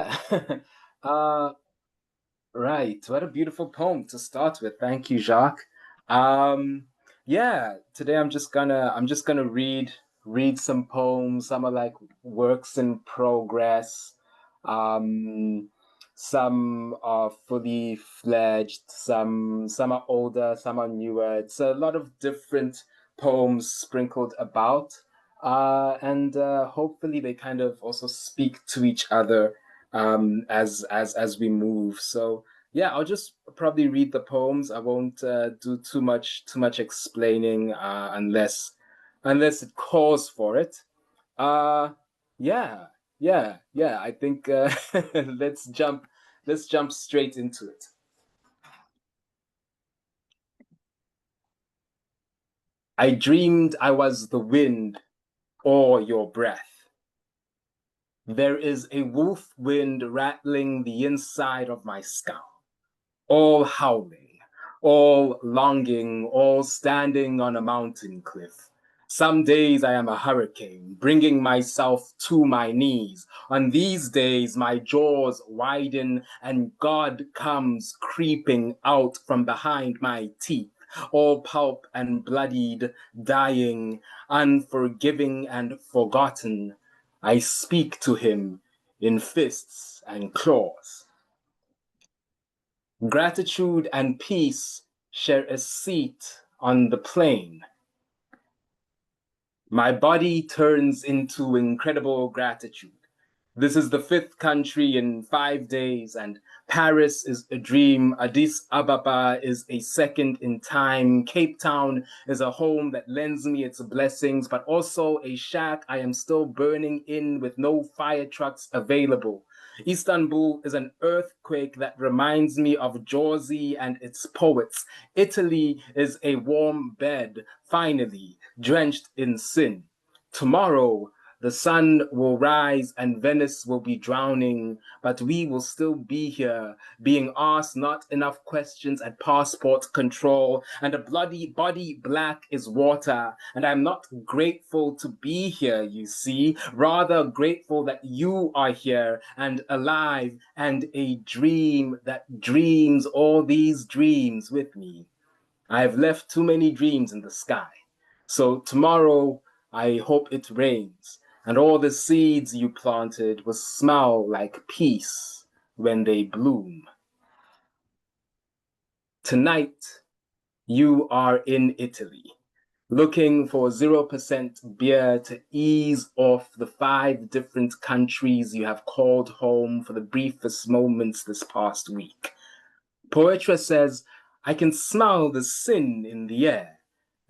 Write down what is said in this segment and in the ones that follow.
Yeah. uh, right. What a beautiful poem to start with. Thank you, Jacques. Um, yeah, today I'm just gonna read some poems. Some are like works in progress. Um, some are fully fledged, some are older, some are newer. It's a lot of different poems sprinkled about. And hopefully they kind of also speak to each other as we move. So yeah, I'll just probably read the poems. I won't do too much explaining unless it calls for it. Uh, yeah, yeah. I think let's jump straight into it. I dreamed I was the wind or your breath. There is a wolf wind rattling the inside of my skull, all howling, all longing, all standing on a mountain cliff. Some days I am a hurricane, bringing myself to my knees. On these days, my jaws widen and God comes creeping out from behind my teeth, all pulp and bloodied, dying, unforgiving and forgotten. I speak to him in fists and claws. Gratitude and peace share a seat on the plane. My body turns into incredible gratitude. This is the fifth country in 5 days, and Paris is a dream. Addis Ababa is a second in time. Cape Town is a home that lends me its blessings, but also a shack I am still burning in with no fire trucks available. Istanbul is an earthquake that reminds me of Jersey and its poets. Italy is a warm bed, finally, drenched in sin. Tomorrow, the sun will rise and Venice will be drowning, but we will still be here, being asked not enough questions at passport control, and a bloody body black is water. And I'm not grateful to be here, you see, rather grateful that you are here and alive and a dream that dreams all these dreams with me. I've left too many dreams in the sky. So tomorrow, I hope it rains, and all the seeds you planted will smell like peace when they bloom. Tonight, you are in Italy, looking for 0% beer to ease off the 5 different countries you have called home for the briefest moments this past week. Poetra says, I can smell the sin in the air.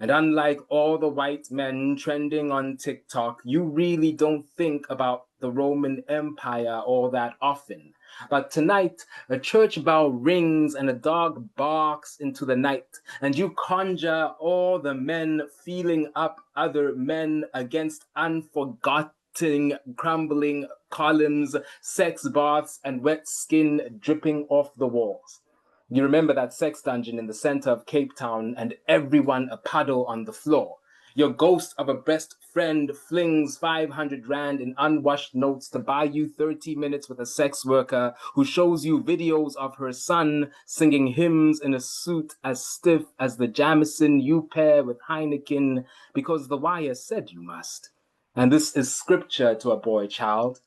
And unlike all the white men trending on TikTok, you really don't think about the Roman Empire all that often. But tonight, a church bell rings and a dog barks into the night, and you conjure all the men feeling up other men against unforgotten crumbling columns, sex baths, and wet skin dripping off the walls. You remember that sex dungeon in the center of Cape Town and everyone a puddle on the floor. Your ghost of a best friend flings 500 Rand in unwashed notes to buy you 30 minutes with a sex worker who shows you videos of her son singing hymns in a suit as stiff as the Jamison you pair with Heineken because the wire said you must. And this is scripture to a boy child.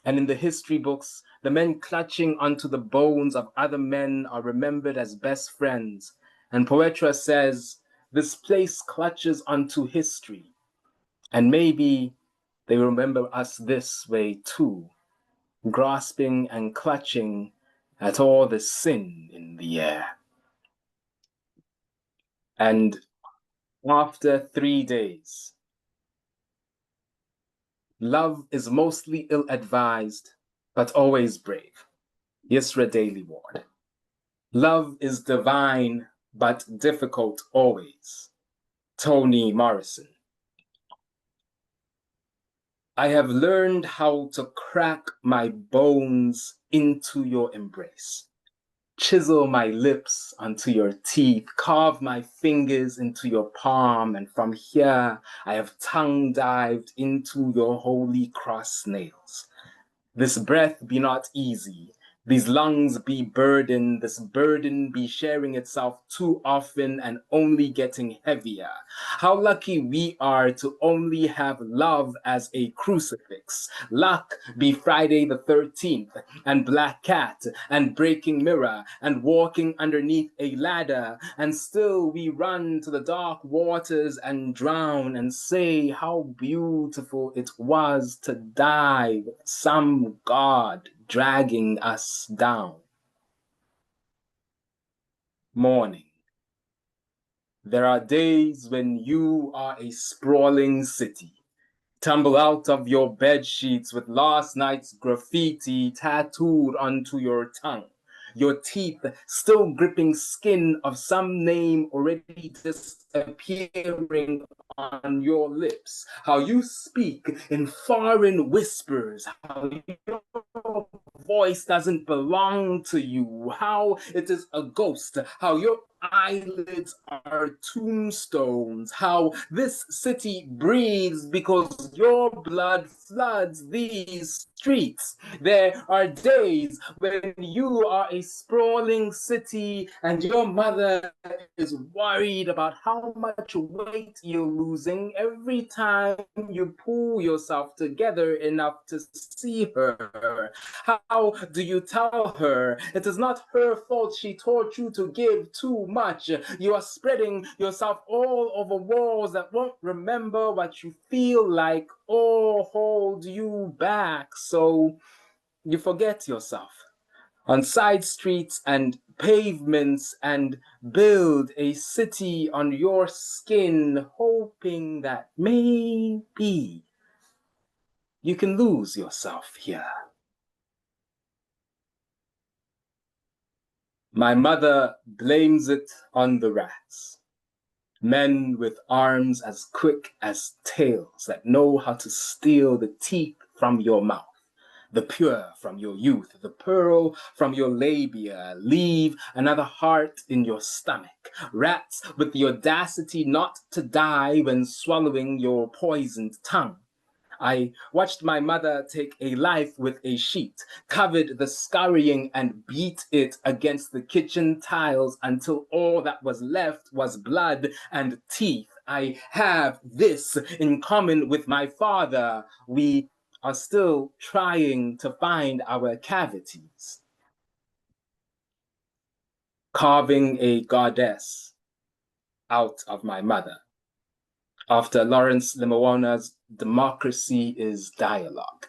And in the history books, the men clutching onto the bones of other men are remembered as best friends. And Poetra says, this place clutches onto history. And maybe they remember us this way too, grasping and clutching at all the sin in the air. And after 3 days, love is mostly ill-advised, but always brave. Yisra Daily Ward. Love is divine, but difficult always. Toni Morrison. I have learned how to crack my bones into your embrace, chisel my lips onto your teeth, carve my fingers into your palm, and from here I have tongue dived into your holy cross nails. This breath be not easy. These lungs be burdened, this burden be sharing itself too often and only getting heavier. How lucky we are to only have love as a crucifix. Luck be Friday the 13th, and Black Cat, and Breaking Mirror, and walking underneath a ladder, and still we run to the dark waters and drown and say how beautiful it was to die with some God dragging us down. Morning. There are days when you are a sprawling city. Tumble out of your bed sheets with last night's graffiti tattooed onto your tongue. Your teeth still gripping skin of some name already disappearing on your lips. How you speak in foreign whispers. How your voice doesn't belong to you. How it is a ghost. How your eyelids are tombstones. How this city breathes because your blood floods these streets. There are days when you are a sprawling city and your mother is worried about how much weight you're losing every time you pull yourself together enough to see her. How do you tell her it is not her fault she taught you to give too much? You are spreading yourself all over walls that won't remember what you feel like or hold you back, so you forget yourself on side streets and pavements and build a city on your skin, hoping that maybe you can lose yourself here. My mother blames it on the rats. Men with arms as quick as tails that know how to steal the teeth from your mouth, the pure from your youth, the pearl from your labia, leave another heart in your stomach. Rats with the audacity not to die when swallowing your poisoned tongue. I watched my mother take a life with a sheet, covered the scurrying and beat it against the kitchen tiles until all that was left was blood and teeth. I have this in common with my father. We are still trying to find our cavities. Carving a goddess out of my mother. After Lawrence Lemona's Democracy is Dialogue.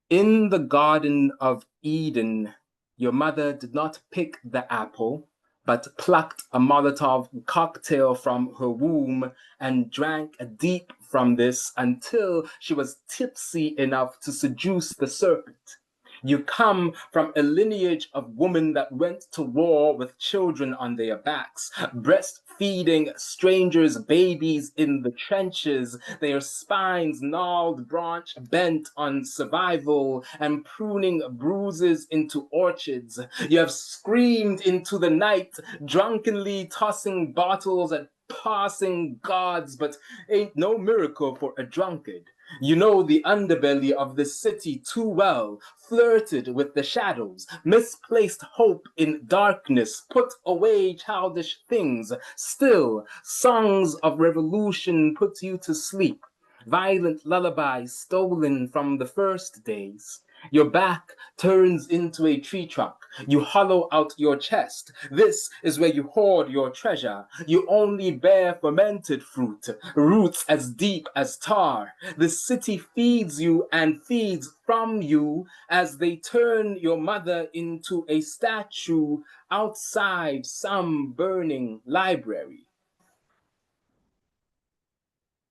In the Garden of Eden, your mother did not pick the apple, but plucked a Molotov cocktail from her womb and drank deep from this until she was tipsy enough to seduce the serpent. You come from a lineage of women that went to war with children on their backs, breastfeeding strangers' babies in the trenches, their spines gnarled, branch bent on survival, and pruning bruises into orchards. You have screamed into the night, drunkenly tossing bottles at passing gods, but ain't no miracle for a drunkard. You know the underbelly of the city too well, flirted with the shadows, misplaced hope in darkness, put away childish things. Still, songs of revolution put you to sleep. Violent lullabies stolen from the first days. Your back turns into a tree trunk. You hollow out your chest. This is where you hoard your treasure. You only bear fermented fruit, roots as deep as tar. The city feeds you and feeds from you as they turn your mother into a statue outside some burning library.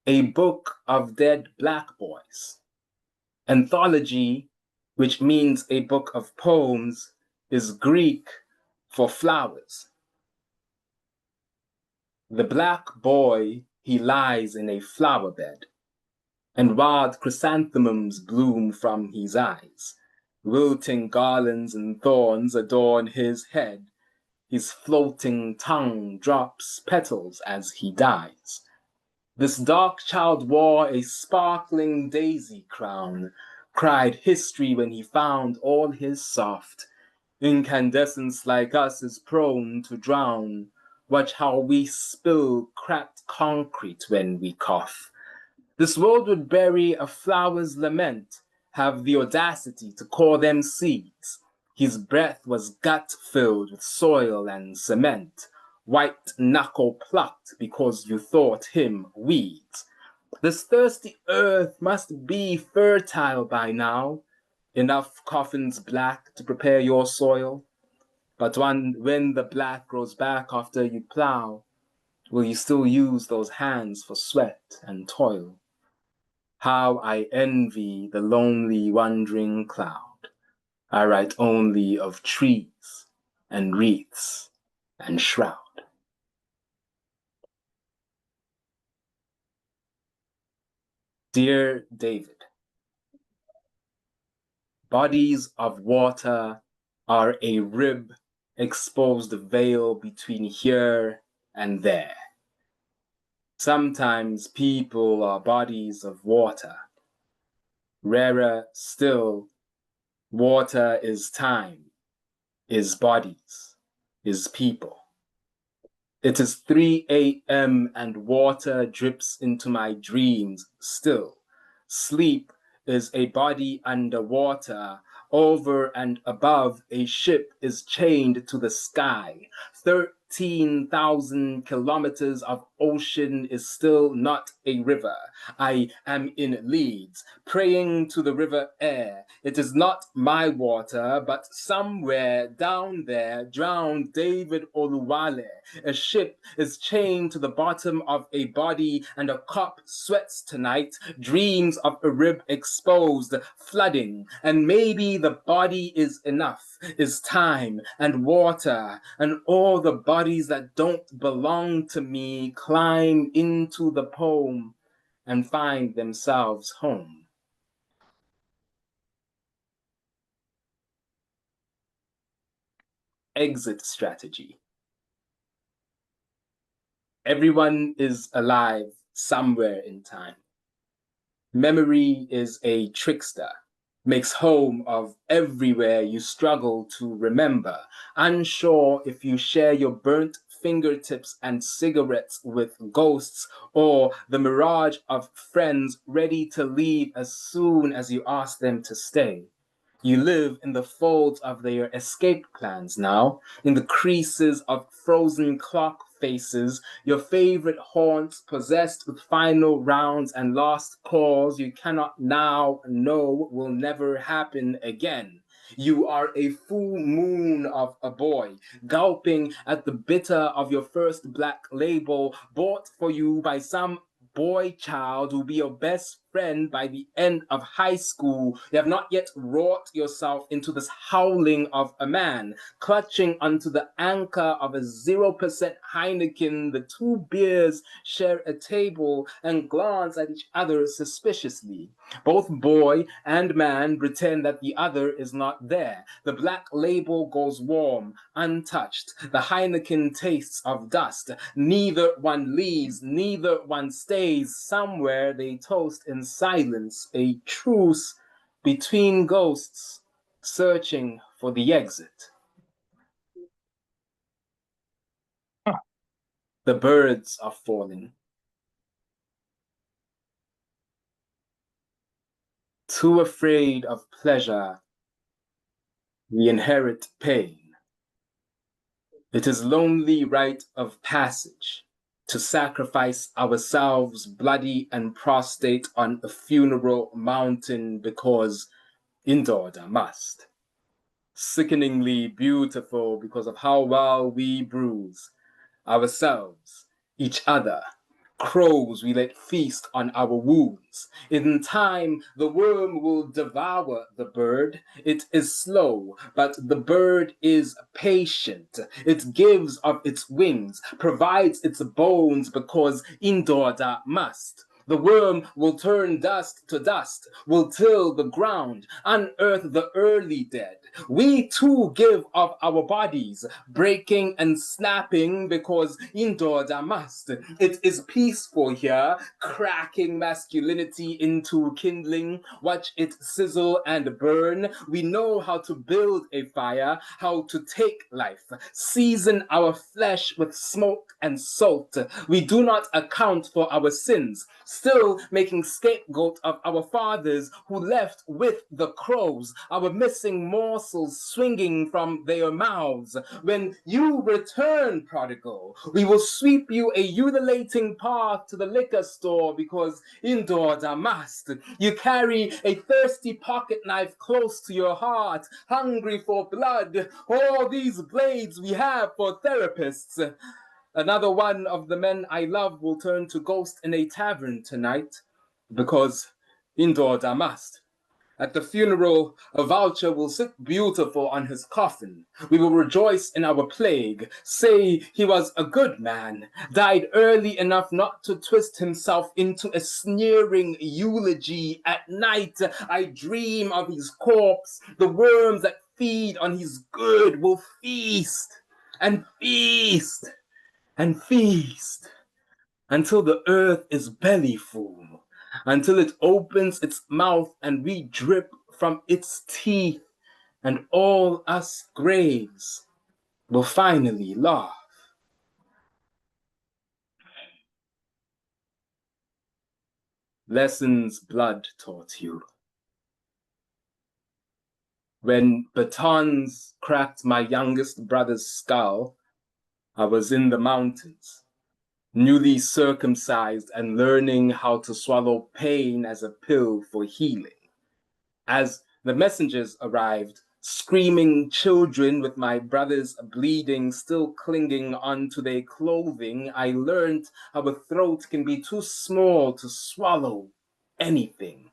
A book of dead black boys. Anthology, which means a book of poems, is Greek for flowers. The black boy, he lies in a flower bed, and wild chrysanthemums bloom from his eyes. Wilting garlands and thorns adorn his head. His floating tongue drops petals as he dies. This dark child wore a sparkling daisy crown, cried history when he found all his soft. Incandescence like us is prone to drown. Watch how we spill cracked concrete when we cough. This world would bury a flower's lament, have the audacity to call them seeds. His breath was gut filled with soil and cement, white knuckle plucked because you thought him weeds. This thirsty earth must be fertile by now, enough coffins black to prepare your soil. But when the black grows back after you plow, will you still use those hands for sweat and toil? How I envy the lonely wandering cloud. I write only of trees and wreaths and shroud. Dear David, bodies of water are a rib exposed veil between here and there. Sometimes people are bodies of water. Rarer still, water is time, is bodies, is people. It is 3 a.m. and water drips into my dreams still. Sleep is a body underwater. Over and above, a ship is chained to the sky. 13,000 kilometers of ocean is still not a river. I am in Leeds, praying to the river air. It is not my water, but somewhere down there drowned David Oluwale. A ship is chained to the bottom of a body, and a cop sweats tonight, dreams of a rib exposed, flooding, and maybe the body is enough, is time and water, and all the bodies that don't belong to me climb into the poem and find themselves home. Exit strategy. Everyone is alive somewhere in time. Memory is a trickster, makes home of everywhere you struggle to remember, unsure if you share your burnt fingertips and cigarettes with ghosts, or the mirage of friends ready to leave as soon as you ask them to stay. You live in the folds of their escape plans now, in the creases of frozen clock faces, your favorite haunts possessed with final rounds and lost calls you cannot now know will never happen again. You are a full moon of a boy, gulping at the bitter of your first black label, bought for you by some boy child who will be your best friend by the end of high school. You have not yet wrought yourself into this howling of a man, clutching onto the anchor of a 0% Heineken. The two beers share a table and glance at each other suspiciously. Both boy and man pretend that the other is not there. The black label goes warm, untouched. The Heineken tastes of dust. Neither one leaves, neither one stays. Somewhere they toast in silence, a truce between ghosts searching for the exit. The birds are falling. Too afraid of pleasure, we inherit pain. It is lonely rite of passage to sacrifice ourselves bloody and prostrate on a funeral mountain because Indorda must. Sickeningly beautiful because of how well we bruise ourselves, each other. Crows we let feast on our wounds. In time, the worm will devour the bird. It is slow, but the bird is patient. It gives of its wings, provides its bones because Indorda must. The worm will turn dust to dust, will till the ground, unearth the early dead. We too give of our bodies, breaking and snapping because indoda must. It is peaceful here, cracking masculinity into kindling. Watch it sizzle and burn. We know how to build a fire, how to take life, season our flesh with smoke and salt. We do not account for our sins, still making scapegoat of our fathers who left with the crows, our missing morsels swinging from their mouths. When you return, prodigal, we will sweep you a undulating path to the liquor store because indoors are must. You carry a thirsty pocket knife close to your heart, hungry for blood. All these blades we have for therapists. Another one of the men I love will turn to ghost in a tavern tonight because indoors I must. At the funeral, a vulture will sit beautiful on his coffin. We will rejoice in our plague, say he was a good man, died early enough not to twist himself into a sneering eulogy. At night, I dream of his corpse. The worms that feed on his good will feast and feast and feast until the earth is belly full, until it opens its mouth and we drip from its teeth, and all us graves will finally laugh. Lessons blood taught you. When batons cracked my youngest brother's skull, I was in the mountains, newly circumcised and learning how to swallow pain as a pill for healing. As the messengers arrived, screaming children with my brother's bleeding still clinging onto their clothing, I learned how a throat can be too small to swallow anything.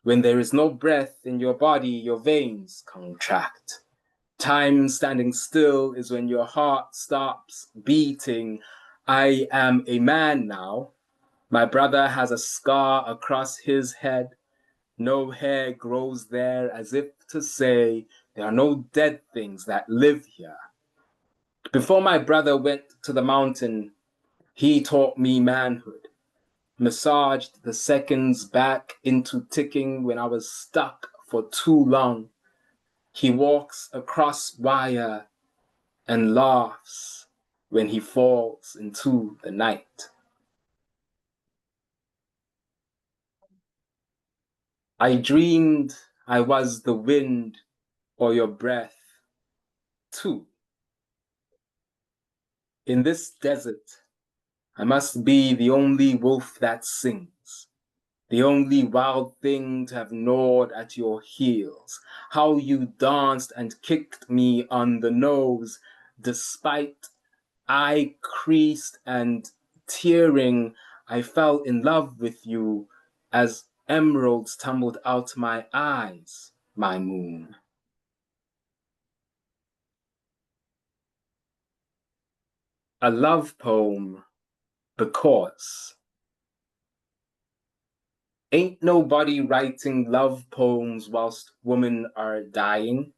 When there is no breath in your body, your veins contract. Time standing still is when your heart stops beating. I am a man now. My brother has a scar across his head. No hair grows there, as if to say there are no dead things that live here. Before my brother went to the mountain, he taught me manhood, massaged the seconds back into ticking when I was stuck for too long. He walks across wire and laughs when he falls into the night. I dreamed I was the wind or your breath, too. In this desert, I must be the only wolf that sings, the only wild thing to have gnawed at your heels. How you danced and kicked me on the nose, despite I creased and tearing, I fell in love with you as emeralds tumbled out my eyes, my moon. A love poem because ain't nobody writing love poems whilst women are dying.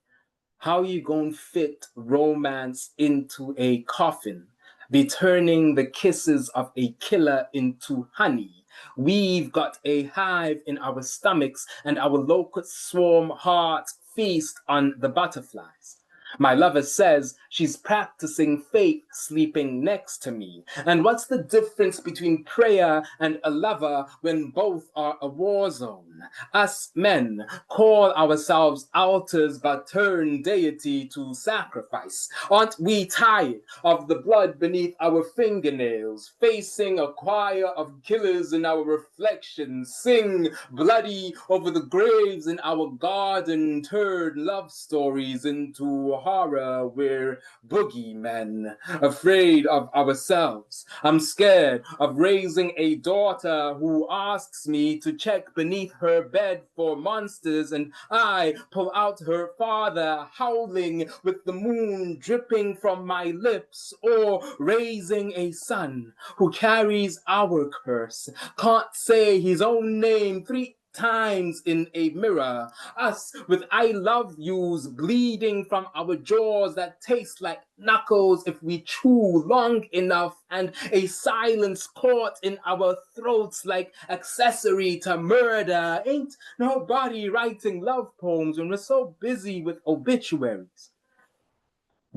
How you gonna fit romance into a coffin? Be turning the kisses of a killer into honey. We've got a hive in our stomachs and our locust swarm hearts feast on the butterflies. My lover says she's practicing faith sleeping next to me. And what's the difference between prayer and a lover when both are a war zone? Us men call ourselves altars but turn deity to sacrifice. Aren't we tired of the blood beneath our fingernails, facing a choir of killers in our reflections, sing bloody over the graves in our garden, turn love stories into horror, we're boogeymen, afraid of ourselves. I'm scared of raising a daughter who asks me to check beneath her bed for monsters, and I pull out her father howling with the moon dripping from my lips, or raising a son who carries our curse, can't say his own name 3 times in a mirror, us with I love yous bleeding from our jaws that taste like knuckles if we chew long enough, and a silence caught in our throats like accessory to murder. Ain't nobody writing love poems when we're so busy with obituaries.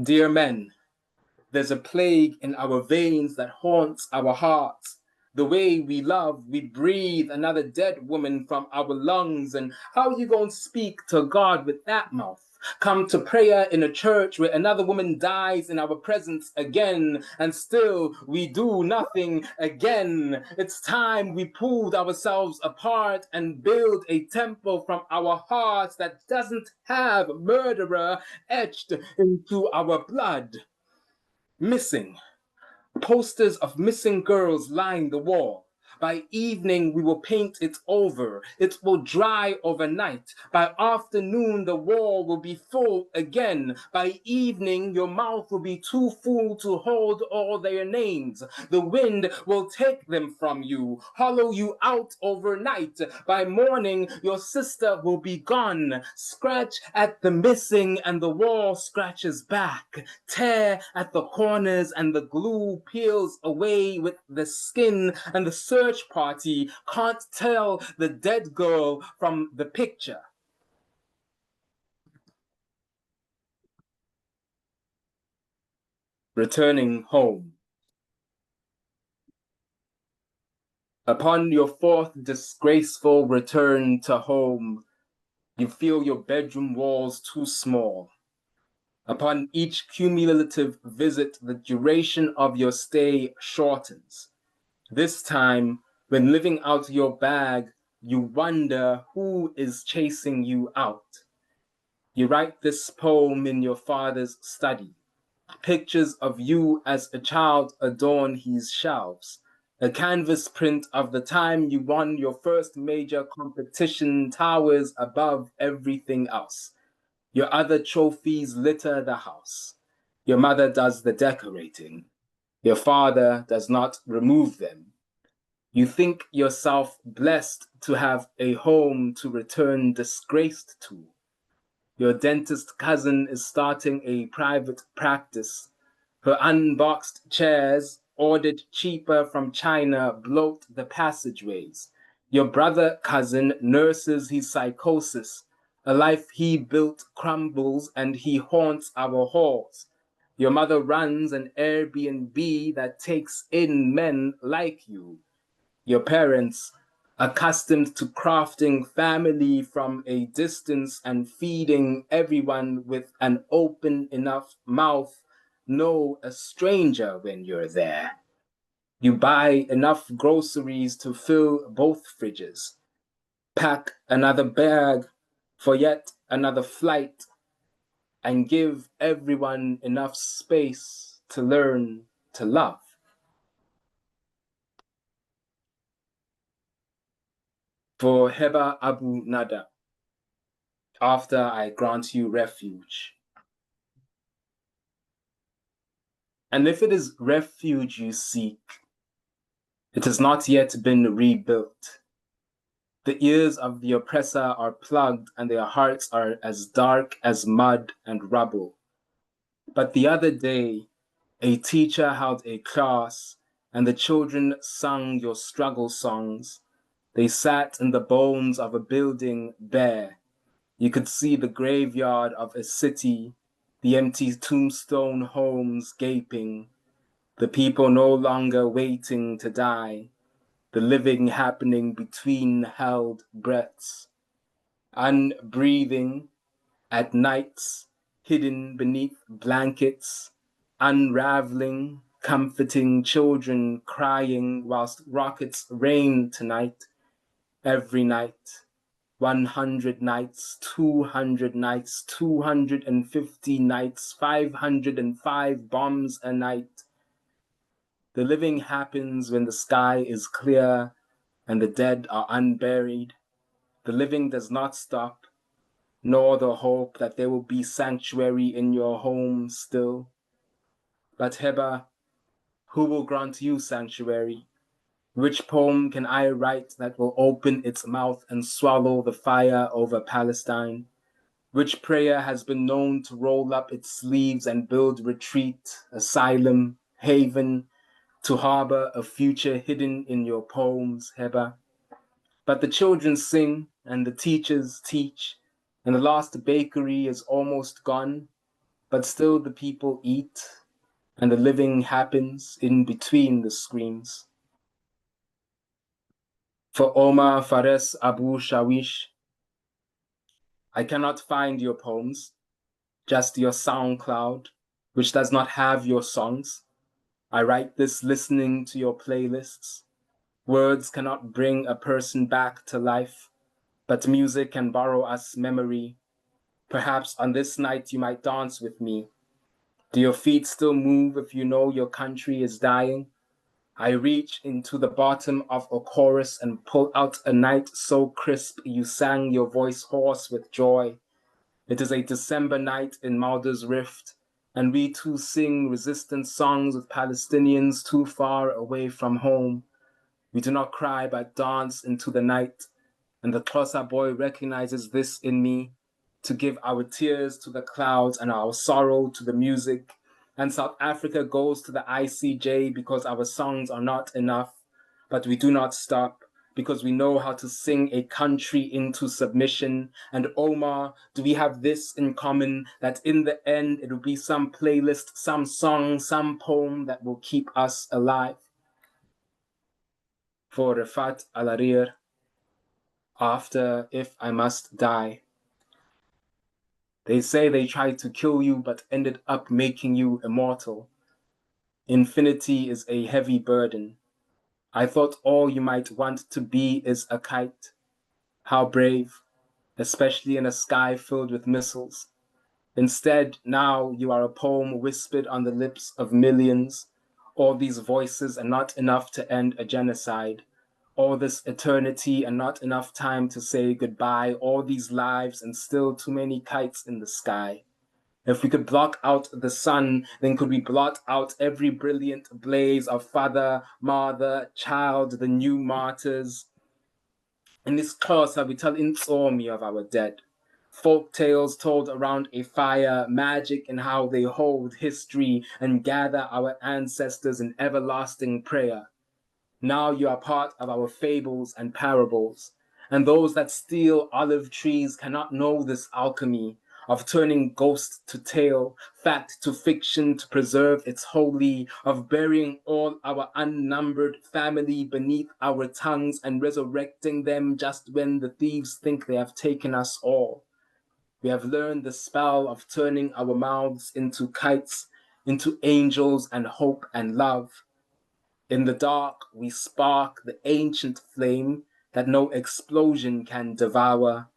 Dear men, there's a plague in our veins that haunts our hearts. The way we love, we breathe another dead woman from our lungs. And how you gonna speak to God with that mouth? Come to prayer in a church where another woman dies in our presence again, and still we do nothing again. It's time we pulled ourselves apart and build a temple from our hearts that doesn't have murderer etched into our blood. Missing. Posters of missing girls line the wall. By evening, we will paint it over. It will dry overnight. By afternoon, the wall will be full again. By evening, your mouth will be too full to hold all their names. The wind will take them from you, hollow you out overnight. By morning, your sister will be gone. Scratch at the missing and the wall scratches back. Tear at the corners and the glue peels away with the skin, and the search party can't tell the dead girl from the picture. Returning home. Upon your fourth disgraceful return to home, you feel your bedroom walls too small. Upon each cumulative visit, the duration of your stay shortens. This time, when living out your bag, you wonder who is chasing you out. You write this poem in your father's study. Pictures of you as a child adorn his shelves. A canvas print of the time you won your first major competition towers above everything else. Your other trophies litter the house. Your mother does the decorating. Your father does not remove them. You think yourself blessed to have a home to return disgraced to. Your dentist cousin is starting a private practice. Her unboxed chairs, ordered cheaper from China, bloat the passageways. Your brother cousin nurses his psychosis. A life he built crumbles and he haunts our halls. Your mother runs an Airbnb that takes in men like you. Your parents, accustomed to crafting family from a distance and feeding everyone with an open enough mouth, know a stranger when you're there. You buy enough groceries to fill both fridges, pack another bag for yet another flight, and give everyone enough space to learn to love. For Heba Abu Nada, after I grant you refuge. And if it is refuge you seek, it has not yet been rebuilt. The ears of the oppressor are plugged and their hearts are as dark as mud and rubble. But the other day, a teacher held a class and the children sung your struggle songs. They sat in the bones of a building bare. You could see the graveyard of a city, the empty tombstone homes gaping, the people no longer waiting to die, the living happening between held breaths, unbreathing at nights, hidden beneath blankets, unraveling, comforting children crying whilst rockets rain tonight, every night. 100 nights, 200 nights, 250 nights, 505 bombs a night. The living happens when the sky is clear and the dead are unburied. The living does not stop, nor the hope that there will be sanctuary in your home still. But Heba, who will grant you sanctuary? Which poem can I write that will open its mouth and swallow the fire over Palestine? Which prayer has been known to roll up its sleeves and build retreat, asylum, haven, to harbor a future hidden in your poems, Heba? But the children sing and the teachers teach, and the last bakery is almost gone, but still the people eat, and the living happens in between the screens. For Omar Fares Abu Shawish, I cannot find your poems, just your SoundCloud, which does not have your songs. I write this listening to your playlists. Words cannot bring a person back to life, but music can borrow us memory. Perhaps on this night you might dance with me. Do your feet still move if you know your country is dying? I reach into the bottom of a chorus and pull out a night so crisp you sang your voice hoarse with joy. It is a December night in Mulder's Rift, and we too sing resistance songs with Palestinians too far away from home. We do not cry but dance into the night, and the Xhosa boy recognizes this in me, to give our tears to the clouds and our sorrow to the music. And South Africa goes to the ICJ because our songs are not enough, but we do not stop because we know how to sing a country into submission. And Omar, do we have this in common, that in the end it will be some playlist, some song, some poem that will keep us alive? For Rafat Alarir, after If I Must Die. They say they tried to kill you, but ended up making you immortal. Infinity is a heavy burden. I thought all you might want to be is a kite. How brave, especially in a sky filled with missiles. Instead, now you are a poem whispered on the lips of millions. All these voices are not enough to end a genocide. All this eternity and not enough time to say goodbye. All these lives and still too many kites in the sky. If we could block out the sun, then could we blot out every brilliant blaze of father, mother, child, the new martyrs? In this class, we tell Intsomi of our dead. Folk tales told around a fire, magic in how they hold history and gather our ancestors in everlasting prayer. Now you are part of our fables and parables, and those that steal olive trees cannot know this alchemy of turning ghost to tale, fact to fiction to preserve its holy, of burying all our unnumbered family beneath our tongues and resurrecting them just when the thieves think they have taken us all. We have learned the spell of turning our mouths into kites, into angels and hope and love. In the dark, we spark the ancient flame that no explosion can devour.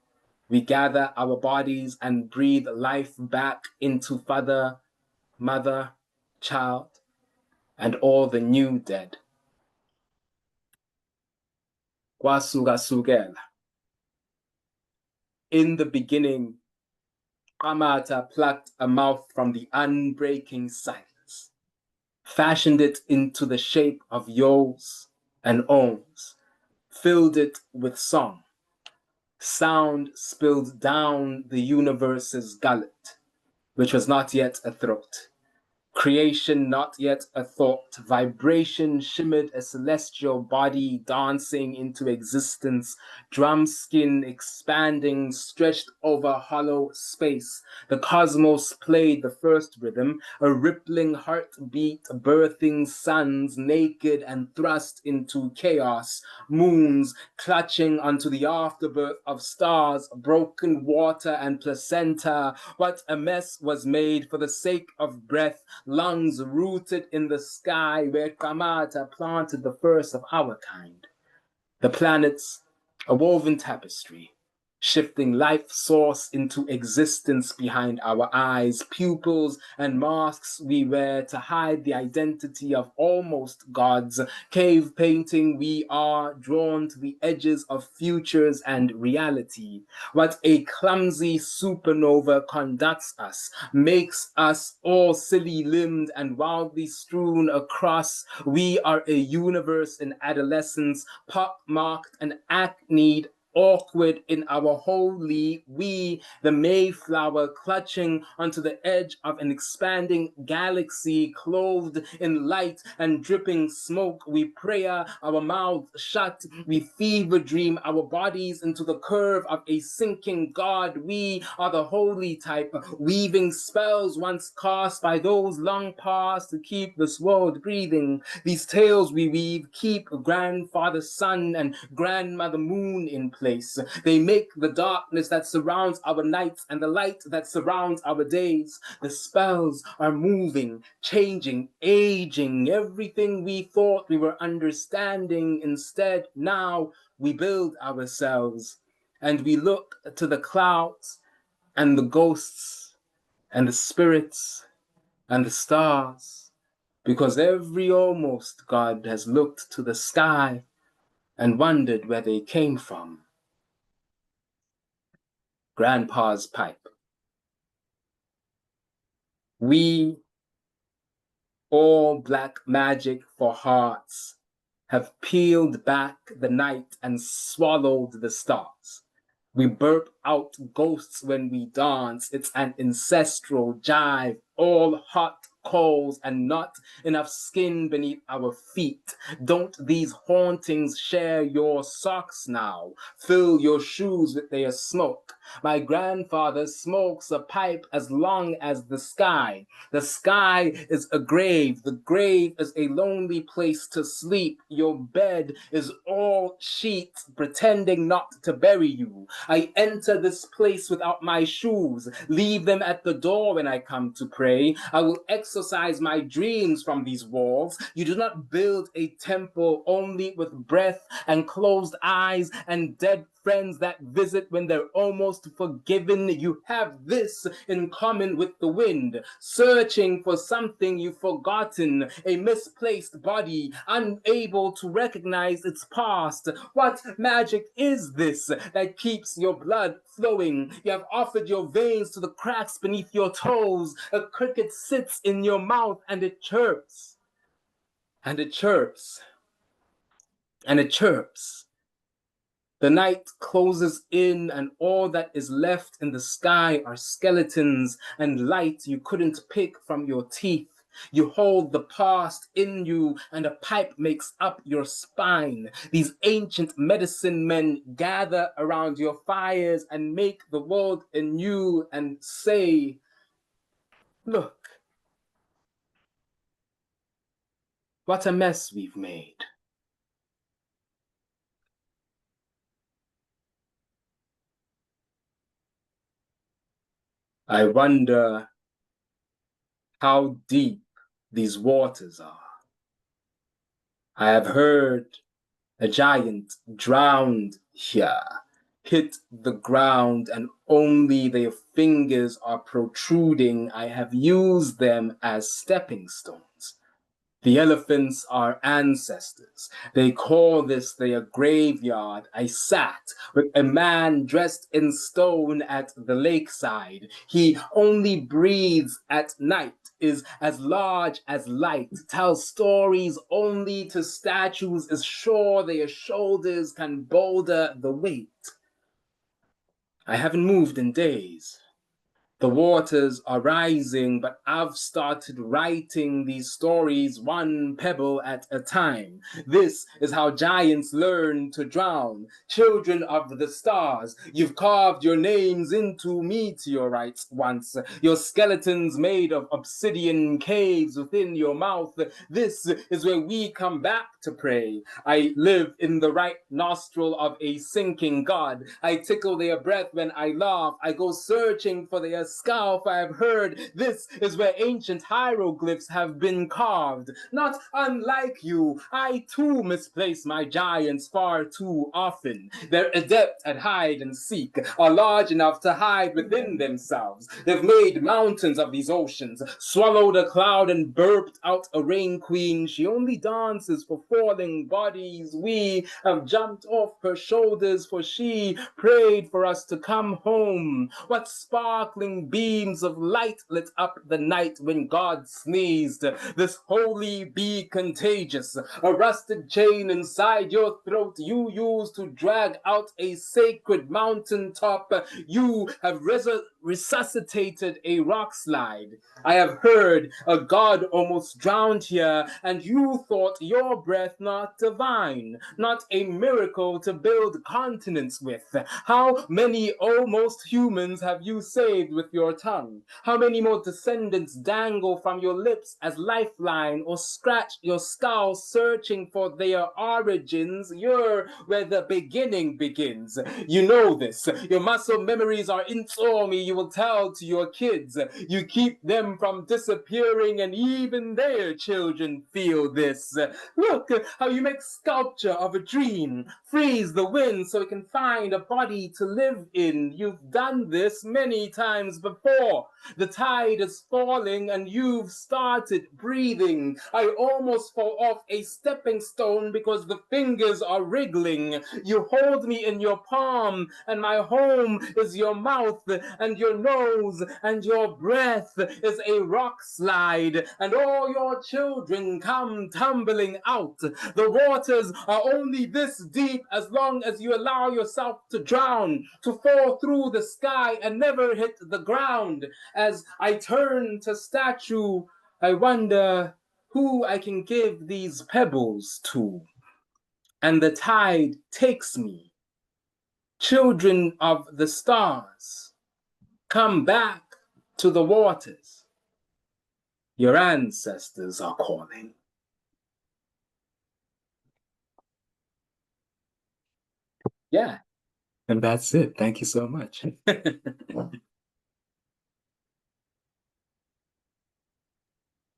We gather our bodies and breathe life back into father, mother, child, and all the new dead. Kwasukasukela. In the beginning, Kamata plucked a mouth from the unbreaking silence, fashioned it into the shape of yos and ohms, filled it with song. Sound spilled down the universe's gullet, which was not yet a throat. Creation not yet a thought. Vibration shimmered a celestial body dancing into existence. Drum skin expanding, stretched over hollow space. The cosmos played the first rhythm, a rippling heartbeat birthing suns naked and thrust into chaos. Moons clutching onto the afterbirth of stars, broken water and placenta. What a mess was made for the sake of breath. Lungs rooted in the sky where Kamata planted the first of our kind. The planets, a woven tapestry, shifting life source into existence behind our eyes, pupils and masks we wear to hide the identity of almost gods, cave painting we are, drawn to the edges of futures and reality. What a clumsy supernova conducts us, makes us all silly-limbed and wildly strewn across. We are a universe in adolescence, pock-marked and acneed, awkward in our holy we, the Mayflower clutching onto the edge of an expanding galaxy, clothed in light and dripping smoke. We prayer, our mouths shut, we fever dream our bodies into the curve of a sinking god. We are the holy type, weaving spells once cast by those long past to keep this world breathing. These tales we weave keep grandfather sun and grandmother moon in place. They make the darkness that surrounds our nights and the light that surrounds our days. The spells are moving, changing, aging. Everything we thought we were understanding, instead now we build ourselves, and we look to the clouds and the ghosts and the spirits and the stars, because every almost god has looked to the sky and wondered where they came from. Grandpa's pipe. We, all black magic for hearts, have peeled back the night and swallowed the stars. We burp out ghosts when we dance. It's an ancestral jive, all hot coals and not enough skin beneath our feet. Don't these hauntings share your socks now? Fill your shoes with their smoke. My grandfather smokes a pipe as long as the sky. The sky is a grave. The grave is a lonely place to sleep. Your bed is all sheets pretending not to bury you. I enter this place without my shoes, leave them at the door when I come to pray. I will exorcise my dreams from these walls. You do not build a temple only with breath and closed eyes and dead friends that visit when they're almost forgiven. You have this in common with the wind, searching for something you've forgotten, a misplaced body, unable to recognize its past. What magic is this that keeps your blood flowing? You have offered your veins to the cracks beneath your toes. A cricket sits in your mouth and it chirps, and it chirps, and it chirps. The night closes in, and all that is left in the sky are skeletons and light you couldn't pick from your teeth. You hold the past in you, and a pipe makes up your spine. These ancient medicine men gather around your fires and make the world anew and say, look, what a mess we've made. I wonder how deep these waters are. I have heard a giant drowned here, hit the ground, and only their fingers are protruding. I have used them as stepping stones. The elephants are ancestors. They call this their graveyard. I sat with a man dressed in stone at the lakeside. He only breathes at night, is as large as light, tells stories only to statues, is sure their shoulders can boulder the weight. I haven't moved in days. The waters are rising, but I've started writing these stories one pebble at a time. This is how giants learn to drown. Children of the stars, you've carved your names into meteorites once. Your skeletons made of obsidian caves within your mouth. This is where we come back to pray. I live in the right nostril of a sinking god. I tickle their breath when I laugh. I go searching for their scalp, I have heard this is where ancient hieroglyphs have been carved. Not unlike you, I too misplace my giants far too often. They're adept at hide and seek, are large enough to hide within themselves. They've made mountains of these oceans, swallowed a cloud and burped out a rain queen. She only dances for falling bodies. We have jumped off her shoulders, for she prayed for us to come home. What sparkling beams of light lit up the night when God sneezed. This holy bee contagious, a rusted chain inside your throat you use to drag out a sacred mountain top. You have resuscitated a rock slide. I have heard a god almost drowned here, and you thought your breath not divine, not a miracle to build continents with. How many almost humans have you saved with your tongue? How many more descendants dangle from your lips as lifeline, or scratch your skull searching for their origins? You're where the beginning begins. You know this. Your muscle memories are Siziintsomi, you will tell to your kids. You keep them from disappearing, and even their children feel this. Look how you make sculpture of a dream. Freeze the wind so it can find a body to live in. You've done this many times before. The tide is falling and you've started breathing. I almost fall off a stepping stone because the fingers are wriggling. You hold me in your palm, and my home is your mouth and your nose, and your breath is a rock slide, and all your children come tumbling out. The waters are only this deep as long as you allow yourself to drown, to fall through the sky and never hit the ground. As I turn to statue, I wonder who I can give these pebbles to. And the tide takes me. Children of the stars, come back to the waters. Your ancestors are calling. Yeah, and that's it. Thank you so much.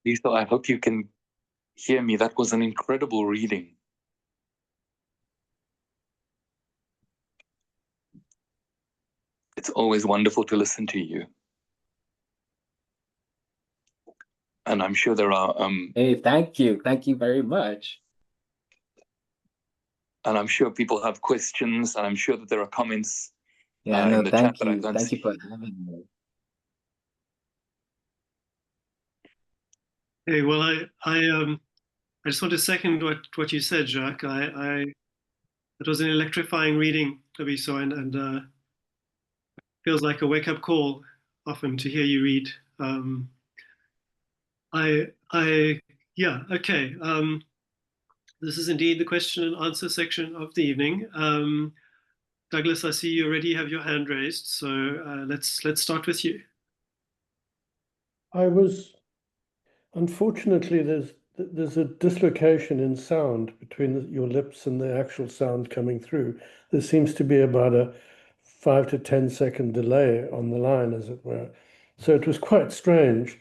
Lisa, I hope you can hear me. That was an incredible reading. It's always wonderful to listen to you. And I'm sure there are... Hey, thank you. Thank you very much. And I'm sure people have questions, and I'm sure that there are comments in the chat that I don't see. Thank you for having me. Hey, well, I just want to second what you said, Jacques. It was an electrifying reading, Xabiso, and feels like a wake-up call often to hear you read. Yeah, okay. This is indeed the question and answer section of the evening. Douglas, I see you already have your hand raised, so let's start with you. Unfortunately, there's a dislocation in sound between your lips and the actual sound coming through. There seems to be about a 5 to 10 second delay on the line, as it were. So it was quite strange.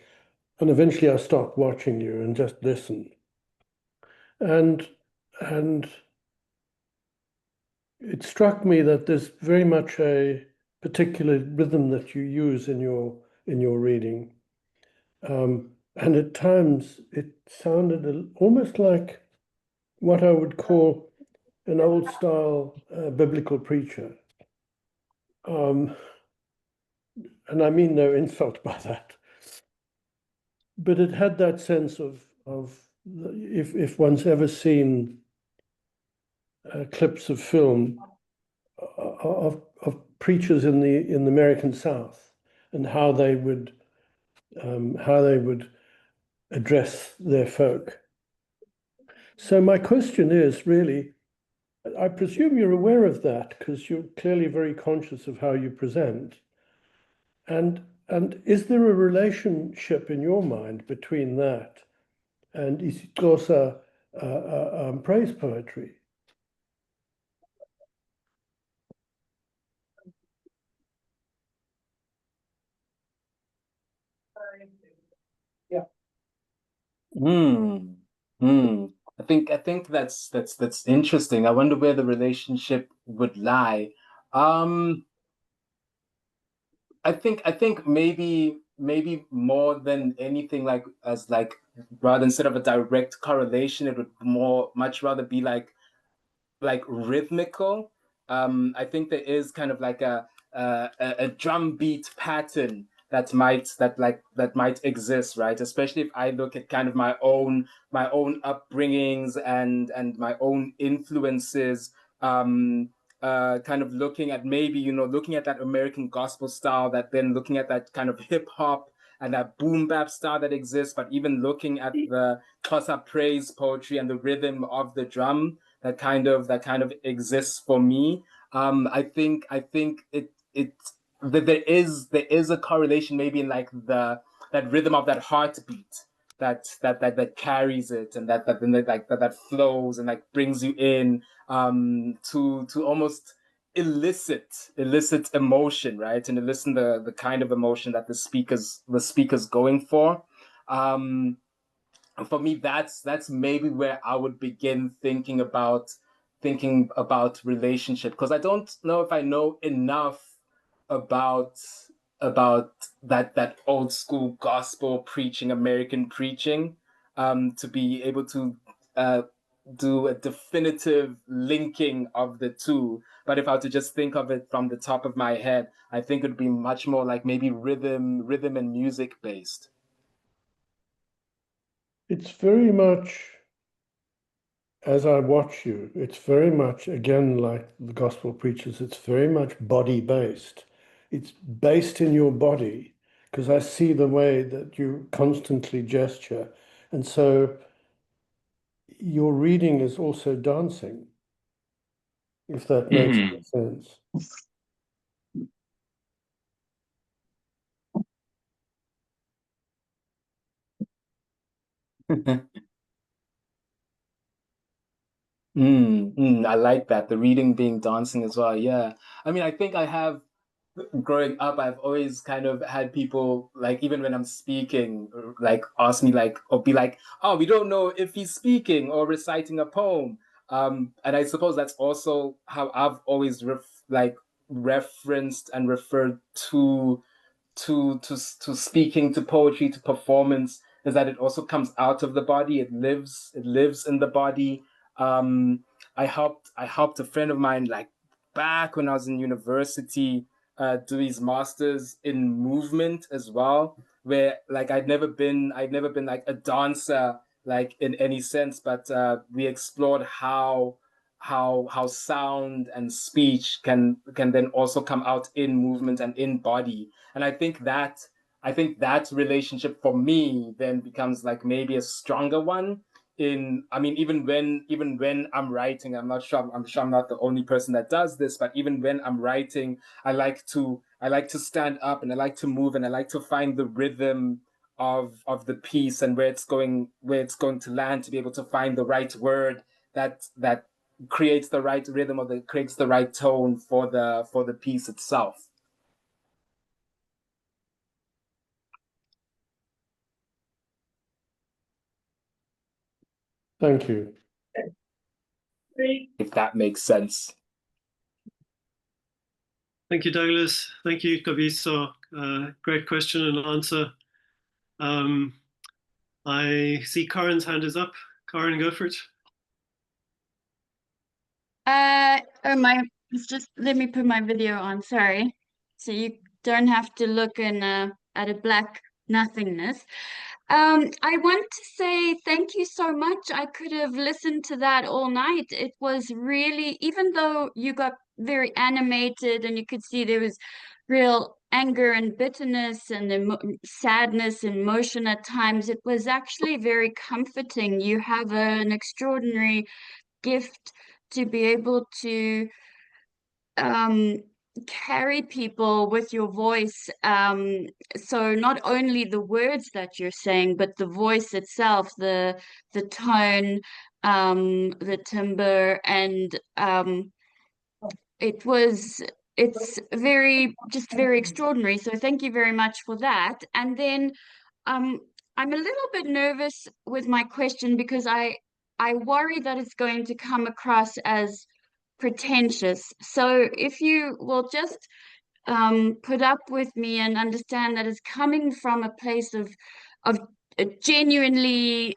And eventually I stopped watching you and just listened. And it struck me that there's very much a particular rhythm that you use in your reading. And at times it sounded almost like what I would call an old style biblical preacher. And I mean no insult by that. But it had that sense of if one's ever seen clips of film of preachers in the American South and how they would address their folk. So my question is really, I presume you're aware of that because you're clearly very conscious of how you present. And is there a relationship in your mind between that and isiXhosa praise poetry? Hmm. Hmm. I think that's interesting. I wonder where the relationship would lie. Um, I think maybe more than anything, like as like rather instead of a direct correlation, it would much rather be like rhythmical. I think there is kind of like a drum beat pattern that might exist, right? Especially if I look at kind of my own upbringings and my own influences. Kind of looking at maybe looking at that American gospel style, that then looking at that kind of hip hop and that boom bap style that exists, but even looking at the Xhosa praise poetry and the rhythm of the drum that kind of exists for me. I think it that there is a correlation maybe in like that rhythm of that heartbeat that carries it, and that then that flows and like brings you in to almost elicit emotion, right? And elicit the kind of emotion that the speaker's going for. Um, for me, that's maybe where I would begin thinking about relationship, because I don't know if I know enough about about that old school gospel preaching, American preaching, to be able to uh, do a definitive linking of the two. But if I were to just think of it from the top of my head, I think it'd be much more like maybe rhythm and music based. It's very much, as I watch you, it's very much, again, like the gospel preachers, it's very much body based. It's based in your body, because I see the way that you constantly gesture. And so your reading is also dancing, if that makes any sense. I like that. The reading being dancing as well. Yeah. I mean, I think I have, growing up, I've always kind of had people, like, even when I'm speaking, like ask me, like, or be like, oh, we don't know if he's speaking or reciting a poem. And I suppose that's also how I've always referenced and referred to speaking, to poetry, to performance, is that it also comes out of the body. It lives in the body. um I helped a friend of mine, like, back when I was in university, do his masters in movement as well, where like I'd never been like a dancer, like in any sense, but we explored how sound and speech can then also come out in movement and in body. And I think that relationship for me then becomes like maybe a stronger one. I mean, even when I'm writing, I'm sure I'm not the only person that does this, but even when I'm writing, I like to stand up, and I like to move, and I like to find the rhythm of the piece, and where it's going to land, to be able to find the right word that creates the right rhythm, or that creates the right tone for the piece itself. Thank you. If that makes sense. Thank you, Douglas. Thank you, Xabiso. Great question and answer. I see Karen's hand is up. Karen, go for it. Let me put my video on, sorry. So you don't have to look at a black nothingness. I want to say thank you so much. I could have listened to that all night. It was really, even though you got very animated and you could see there was real anger and bitterness and sadness and emotion at times, it was actually very comforting. You have an extraordinary gift to be able to carry people with your voice. So not only the words that you're saying, but the voice itself, the tone, the timbre, and it was it's just very extraordinary. So thank you very much for that. And then I'm a little bit nervous with my question because I worry that it's going to come across as pretentious. So if you will just put up with me and understand that it's coming from a place of genuinely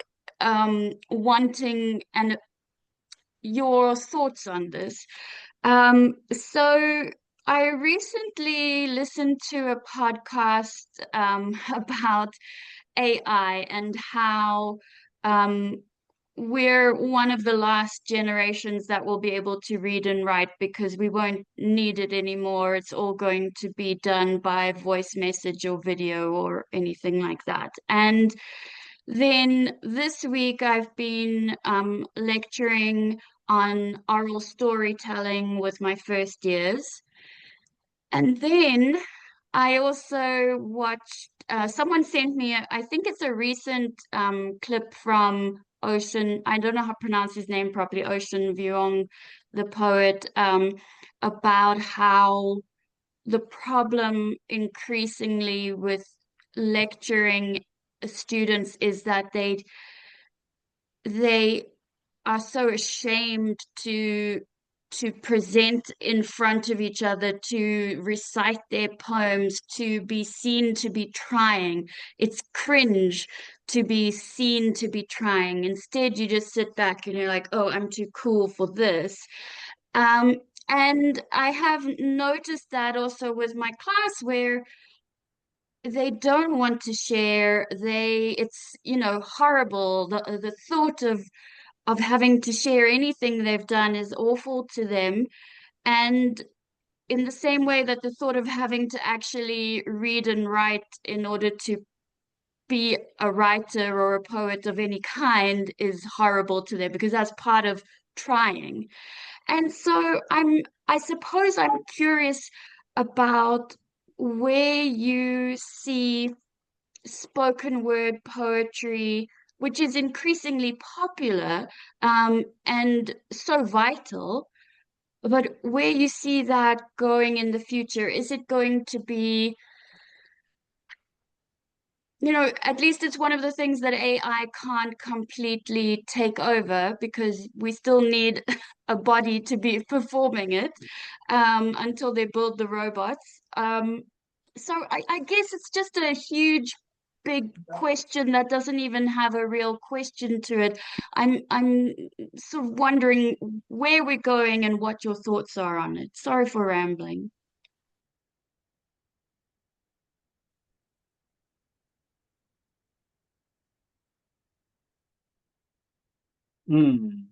wanting and your thoughts on this. So I recently listened to a podcast about AI and how we're one of the last generations that will be able to read and write because we won't need it anymore. It's all going to be done by voice message or video or anything like that. And then this week I've been lecturing on oral storytelling with my first years. And then I also watched, someone sent me, I think it's a recent clip from Ocean, I don't know how to pronounce his name properly, Ocean Vuong, the poet, about how the problem increasingly with lecturing students is that they are so ashamed to present in front of each other, to recite their poems, to be seen to be trying. It's cringe to be seen to be trying. Instead, you just sit back and you're like, oh, I'm too cool for this. And I have noticed that also with my class where they don't want to share. It's, horrible. The thought of having to share anything they've done is awful to them. And in the same way that the thought of having to actually read and write in order to be a writer or a poet of any kind is horrible to them because that's part of trying. And so I suppose I'm curious about where you see spoken word poetry, which is increasingly popular and so vital, but where you see that going in the future. Is it going to be, at least it's one of the things that AI can't completely take over because we still need a body to be performing it until they build the robots. So I guess it's just a huge, big question that doesn't even have a real question to it. I'm sort of wondering where we're going and what your thoughts are on it. Sorry for rambling. Mm.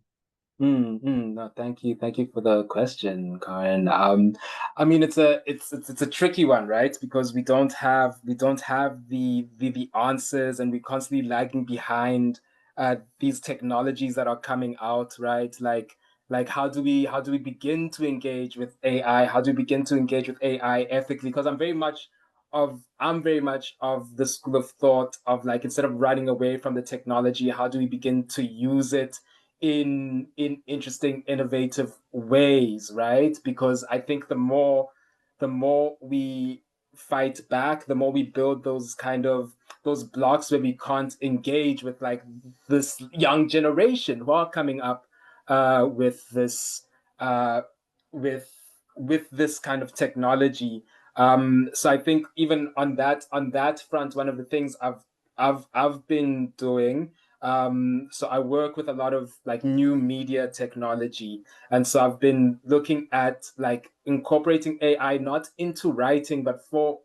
No, thank you for the question, Karen. I mean, it's a tricky one, right? Because we don't have the answers, and we're constantly lagging behind these technologies that are coming out, right? Like how do we begin to engage with AI? How do we begin to engage with AI ethically? Because I'm very much of the school of thought of, like, instead of running away from the technology, how do we begin to use it in interesting, innovative ways, right? Because I think the more we fight back, the more we build those blocks where we can't engage with, like, this young generation who are coming up with this uh, with this kind of technology. So I think even on that front, one of the things I've been doing, so I work with a lot of, like, new media technology. And so I've been looking at, like, incorporating AI not into writing, but for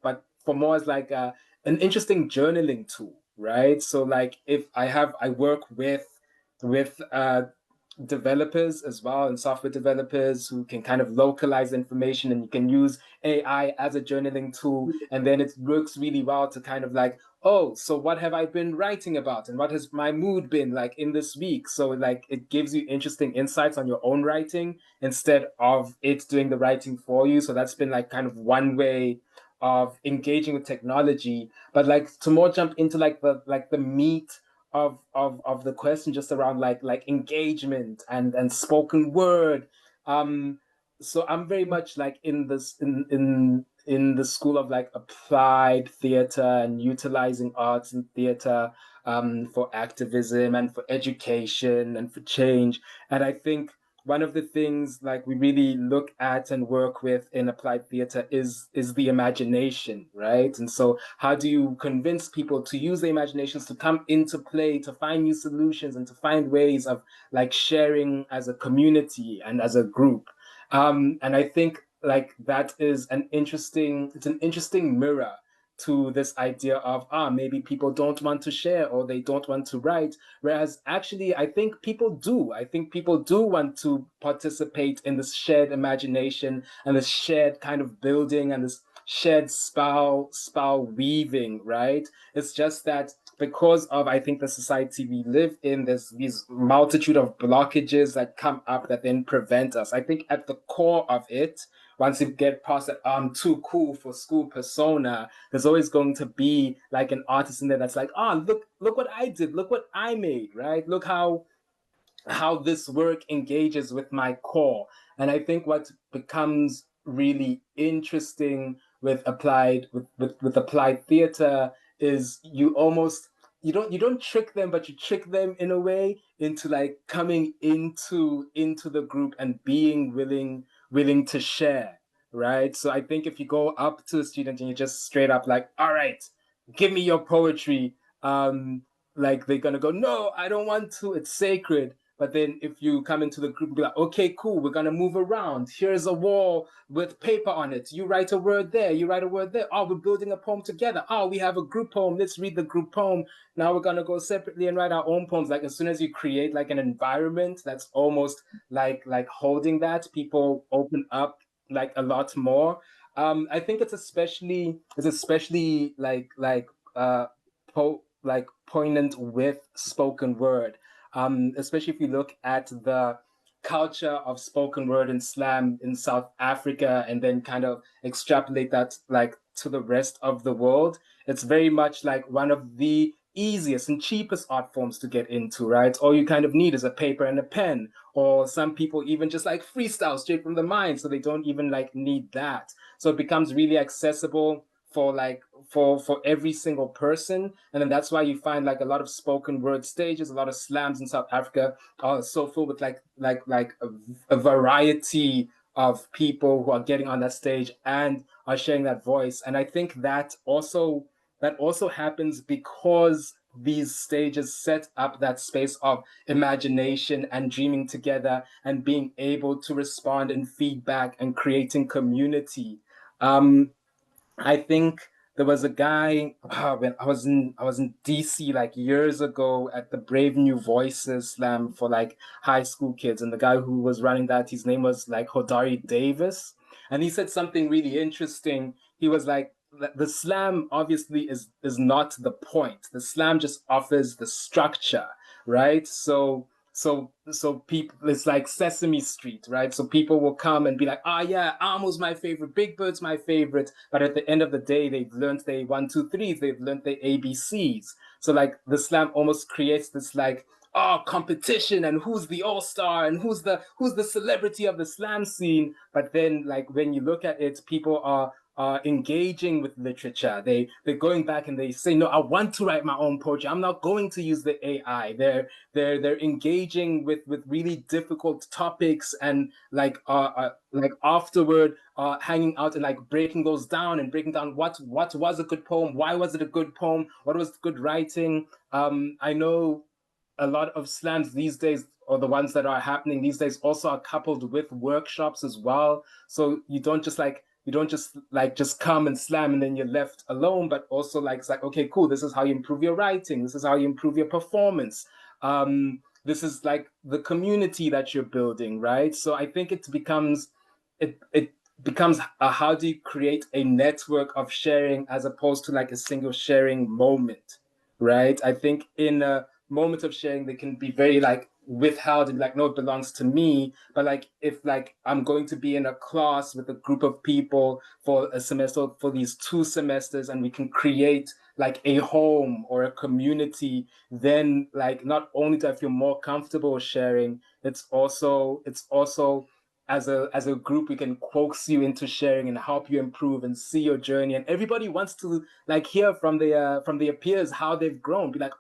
more as, like, an interesting journaling tool, right? So, like, if I work with developers as well, and software developers who can kind of localize information, and you can use AI as a journaling tool, and then it works really well to kind of, like, oh, so what have I been writing about, and what has my mood been like in this week? So, like, it gives you interesting insights on your own writing instead of it doing the writing for you. So that's been, like, kind of one way of engaging with technology. But, like, to more jump into, like, the meat of the question, just around, like engagement and spoken word. so I'm very much like in this in the school of like applied theater and utilizing arts and theater for activism and for education and for change. And I think one of the things like we really look at and work with in applied theater is the imagination, right? And so how do you convince people to use their imaginations to come into play, to find new solutions and to find ways of like sharing as a community and as a group? And I think like that is it's an interesting mirror to this idea of maybe people don't want to share or they don't want to write, whereas actually I think people do want to participate in this shared imagination and this shared kind of building and this shared spell weaving, right? It's just that because of I think the society we live in, there's these multitude of blockages that come up that then prevent us. I think at the core of it, once you get past that I'm too cool for school persona, there's always going to be like an artist in there that's like, look what I did, look what I made, right? Look how this work engages with my core. And I think what becomes really interesting with with applied theater is you don't trick them, but you trick them in a way into like coming into the group and being willing to share, right? So I think if you go up to a student and you just straight up like, all right, give me your poetry, like they're gonna go, no, I don't want to, it's sacred. But then if you come into the group and be like, okay, cool, we're gonna move around. Here's a wall with paper on it. You write a word there, you write a word there. Oh, we're building a poem together. Oh, we have a group poem. Let's read the group poem. Now we're gonna go separately and write our own poems. Like as soon as you create like an environment that's almost like holding that, people open up like a lot more. I think it's especially like poignant with spoken word, especially if you look at the culture of spoken word and slam in South Africa and then kind of extrapolate that like to the rest of the world. It's very much like one of the easiest and cheapest art forms to get into, right? All you kind of need is a paper and a pen, or some people even just like freestyle straight from the mind, so they don't even like need that. So it becomes really accessible for like for every single person, and then that's why you find like a lot of spoken word stages, a lot of slams in South Africa are so full with like a variety of people who are getting on that stage and are sharing that voice. And I think that also happens because these stages set up that space of imagination and dreaming together and being able to respond and feedback and creating community. I think there was a guy when I was in DC like years ago at the Brave New Voices slam for like high school kids, and the guy who was running that, his name was like Hodari Davis, and he said something really interesting. He was like, the slam obviously is not the point. The slam just offers the structure, right? So people, it's like Sesame Street, right? So people will come and be like, yeah, Amo's my favorite, Big Bird's my favorite. But at the end of the day, they've learned their 1, 2, 3s, they've learned their ABCs. So like the slam almost creates this like, competition and who's the all-star and who's the celebrity of the slam scene. But then like when you look at it, people are engaging with literature. They're going back and they say, no, I want to write my own poetry. I'm not going to use the AI. They're engaging with really difficult topics and like afterward hanging out and like breaking those down and breaking down what was a good poem, why was it a good poem, what was good writing. I know a lot of slams these days, or the ones that are happening these days, also are coupled with workshops as well. So you don't just come and slam and then you're left alone, but also like it's like, okay, cool, this is how you improve your writing, this is how you improve your performance. This is like the community that you're building, right? So I think it becomes how do you create a network of sharing as opposed to like a single sharing moment, right? I think in a moment of sharing, they can be very like withheld and like, no, it belongs to me. But like if like I'm going to be in a class with a group of people for a semester, for these 2 semesters, and we can create like a home or a community, then like not only do I feel more comfortable sharing, it's also as a group, we can coax you into sharing and help you improve and see your journey. And everybody wants to like hear from their peers how they've grown. Be like,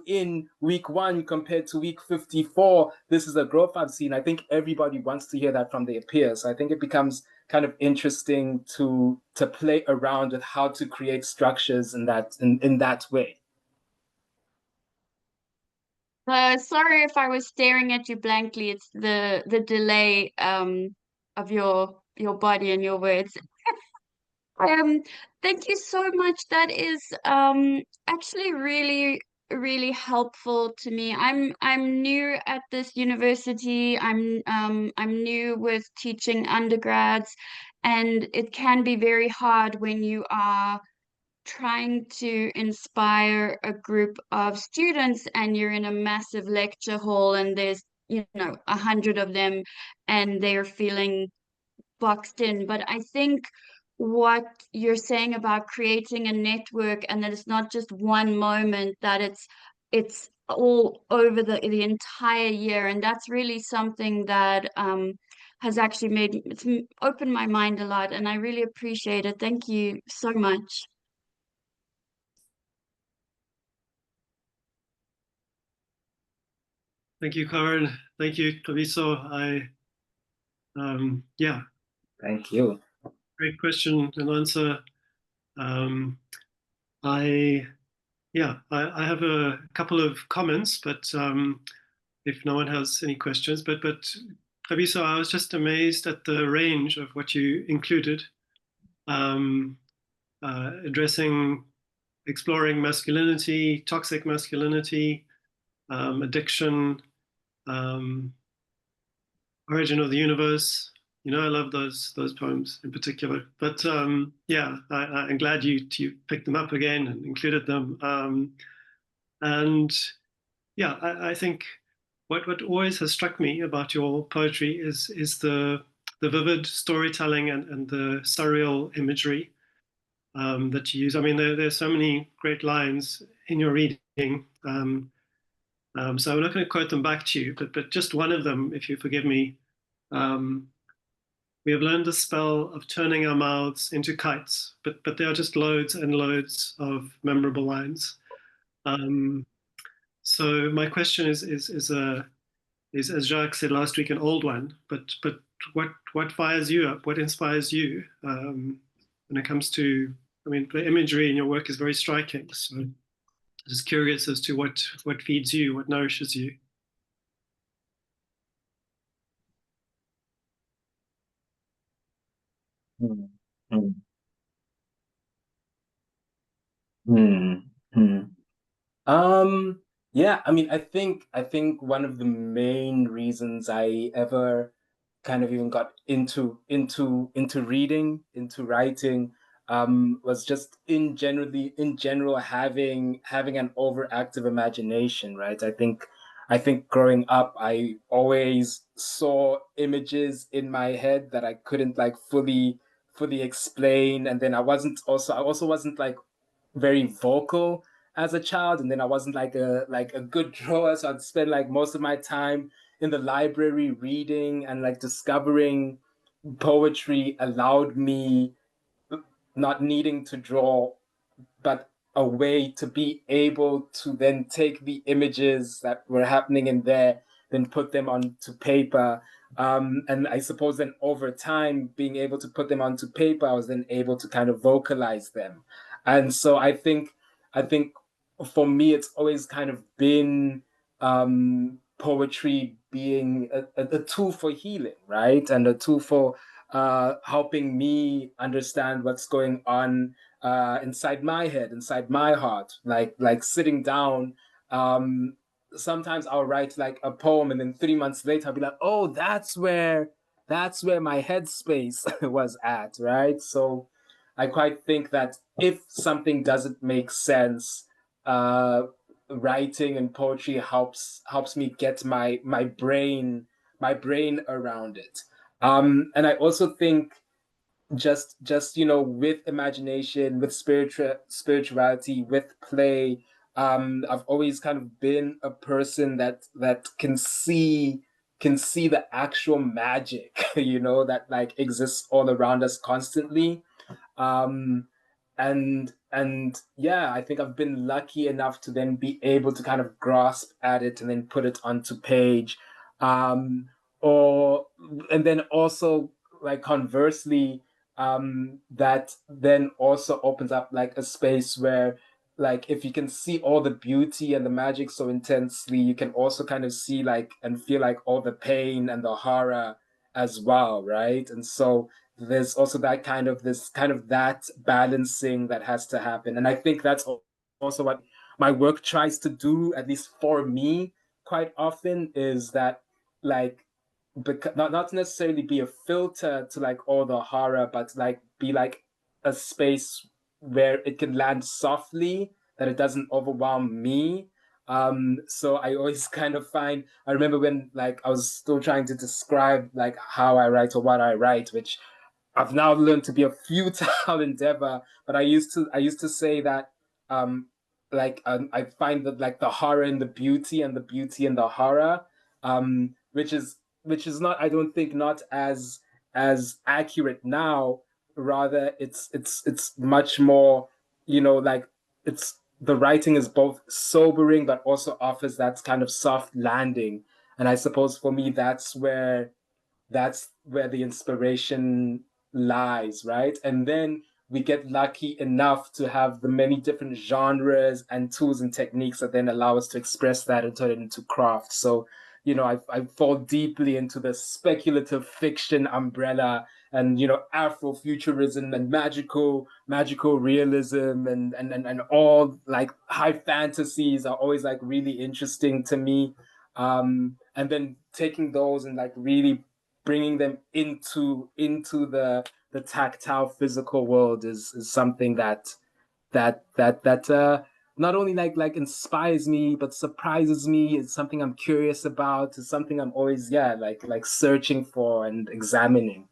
in week 1 compared to week 54, this is a growth I've seen. I think everybody wants to hear that from their peers. So I think it becomes kind of interesting to play around with how to create structures in that way. Sorry if I was staring at you blankly. It's the delay of your body and your words. Um, Thank you so much. That is actually really really helpful to me. I'm new at this university. I'm new with teaching undergrads, and it can be very hard when you are trying to inspire a group of students and you're in a massive lecture hall and there's 100 of them and they're feeling boxed in. But I think what you're saying about creating a network and that it's not just one moment, that it's all over the entire year, and that's really something that has actually it's opened my mind a lot, and I really appreciate it. Thank you so much. Thank you, Karen. Thank you, Xabiso. Yeah. Thank you. Great question and answer. I have a couple of comments, but if no one has any questions, but Xabiso, I was just amazed at the range of what you included, exploring masculinity, toxic masculinity, addiction, origin of the universe. I love those poems in particular. But I'm glad you picked them up again and included them. I think what always has struck me about your poetry is the vivid storytelling and the surreal imagery that you use. I mean, there's so many great lines in your reading. So I'm not going to quote them back to you, but just one of them, if you forgive me. We have learned the spell of turning our mouths into kites, but there are just loads and loads of memorable lines. So my question is as Jacques said last week, an old one, but what fires you up? What inspires you when it comes to? I mean, the imagery in your work is very striking. So I'm just curious as to what feeds you, what nourishes you. Mm, mm, mm, mm. Yeah, I mean, I think one of the main reasons I ever kind of even got into reading, into writing, was just in general having an overactive imagination, right? I think growing up, I always saw images in my head that I couldn't like fully explain, and then I also wasn't like very vocal as a child, and then I wasn't like a good drawer, so I'd spend like most of my time in the library reading, and like discovering poetry allowed me not needing to draw, but a way to be able to then take the images that were happening in there, then put them onto paper. And I suppose then over time, being able to put them onto paper, I was then able to kind of vocalize them. And so I think for me, it's always kind of been poetry being a tool for healing, right? And a tool for helping me understand what's going on inside my head, inside my heart, like sitting down. Sometimes I'll write like a poem, and then 3 months later I'll be like, oh, that's where my headspace was at, right? So I quite think that if something doesn't make sense, uh, writing and poetry helps me get my brain around it. And I also think just with imagination, with spirituality, with play, I've always kind of been a person that can see the actual magic, you know, that like exists all around us constantly. And yeah, I think I've been lucky enough to then be able to kind of grasp at it and then put it onto page. Or and then also like conversely, that then also opens up like a space where, like, if you can see all the beauty and the magic so intensely, you can also kind of see like and feel like all the pain and the horror as well, right? And so there's also that kind of that balancing that has to happen. And I think that's also what my work tries to do, at least for me, quite often, is that like not necessarily be a filter to like all the horror, but like be like a space where it can land softly, that it doesn't overwhelm me. So I always kind of find, I remember when like I was still trying to describe like how I write or what I write, which I've now learned to be a futile endeavor. But I used to say that I find that like the horror in the beauty and the beauty in the horror, which is not, I don't think, not as accurate now. Rather, it's much more, you know, like it's the writing is both sobering but also offers that kind of soft landing. And I suppose for me that's where the inspiration lies, right? And then we get lucky enough to have the many different genres and tools and techniques that then allow us to express that and turn it into craft. So, you know, I fall deeply into the speculative fiction umbrella, and, you know, Afrofuturism and magical realism, and all like high fantasies are always like really interesting to me. And then taking those and like really bringing them into the tactile physical world is something that not only like inspires me but surprises me. It's something I'm curious about. It's something I'm always, yeah, like searching for and examining.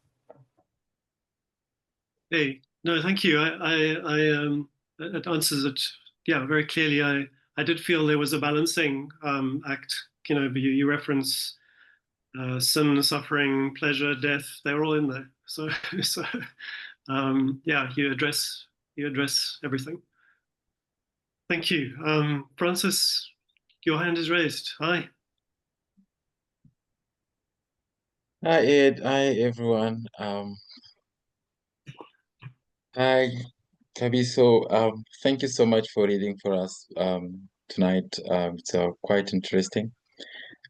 Hey, no, thank you. That answers it. Yeah, very clearly. I did feel there was a balancing act. You know, you reference sin, suffering, pleasure, death. They're all in there. So, so yeah, you address everything. Thank you, Francis. Your hand is raised. Hi. Hi Ed, hi everyone. Hi Xabiso. Thank you so much for reading for us tonight. It's quite interesting.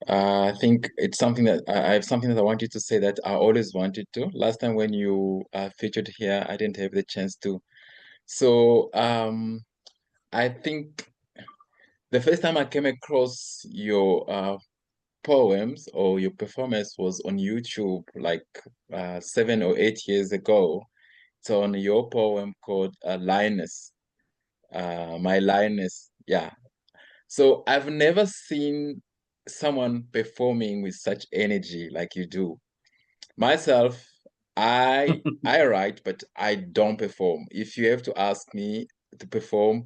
I think it's something that I have something that I wanted to say that I always wanted to. Last time when you featured here, I didn't have the chance to. So I think the first time I came across your poems or your performance was on YouTube, like 7 or 8 years ago. It's on your poem called Lioness, My Lioness. Yeah. So I've never seen someone performing with such energy like you do. Myself, I write, but I don't perform. If you have to ask me to perform,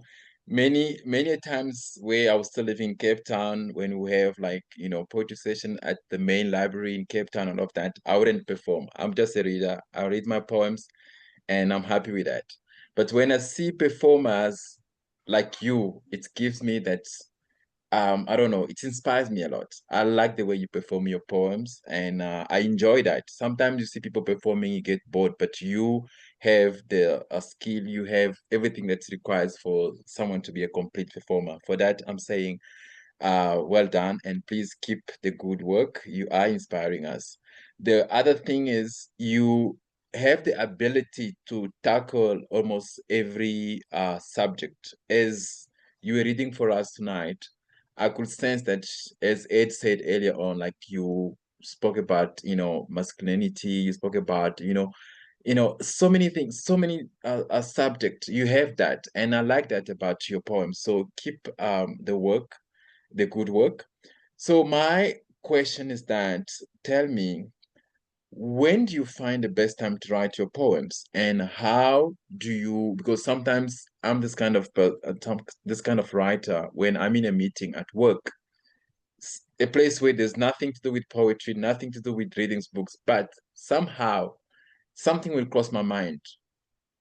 many times where I was still living in Cape Town, when we have like, you know, poetry session at the main library in Cape Town and all of that, I wouldn't perform. I'm just a reader. I read my poems and I'm happy with that. But when I see performers like you, it gives me that I don't know, it inspires me a lot. I like the way you perform your poems, and I enjoy that. Sometimes you see people performing, you get bored, but you have the skill, you have everything that's required for someone to be a complete performer. For that, I'm saying well done, and please keep the good work. You are inspiring us. The other thing is you have the ability to tackle almost every subject. As you were reading for us tonight, I could sense that, as Ed said earlier on, like you spoke about, you know, masculinity, you spoke about, so many things, so many subjects. You have that, and I like that about your poem. So keep the good work. So my question is that, tell me, when do you find the best time to write your poems, and how do you, because sometimes I'm this kind of writer when I'm in a meeting at work, a place where there's nothing to do with poetry, nothing to do with reading books, but somehow something will cross my mind.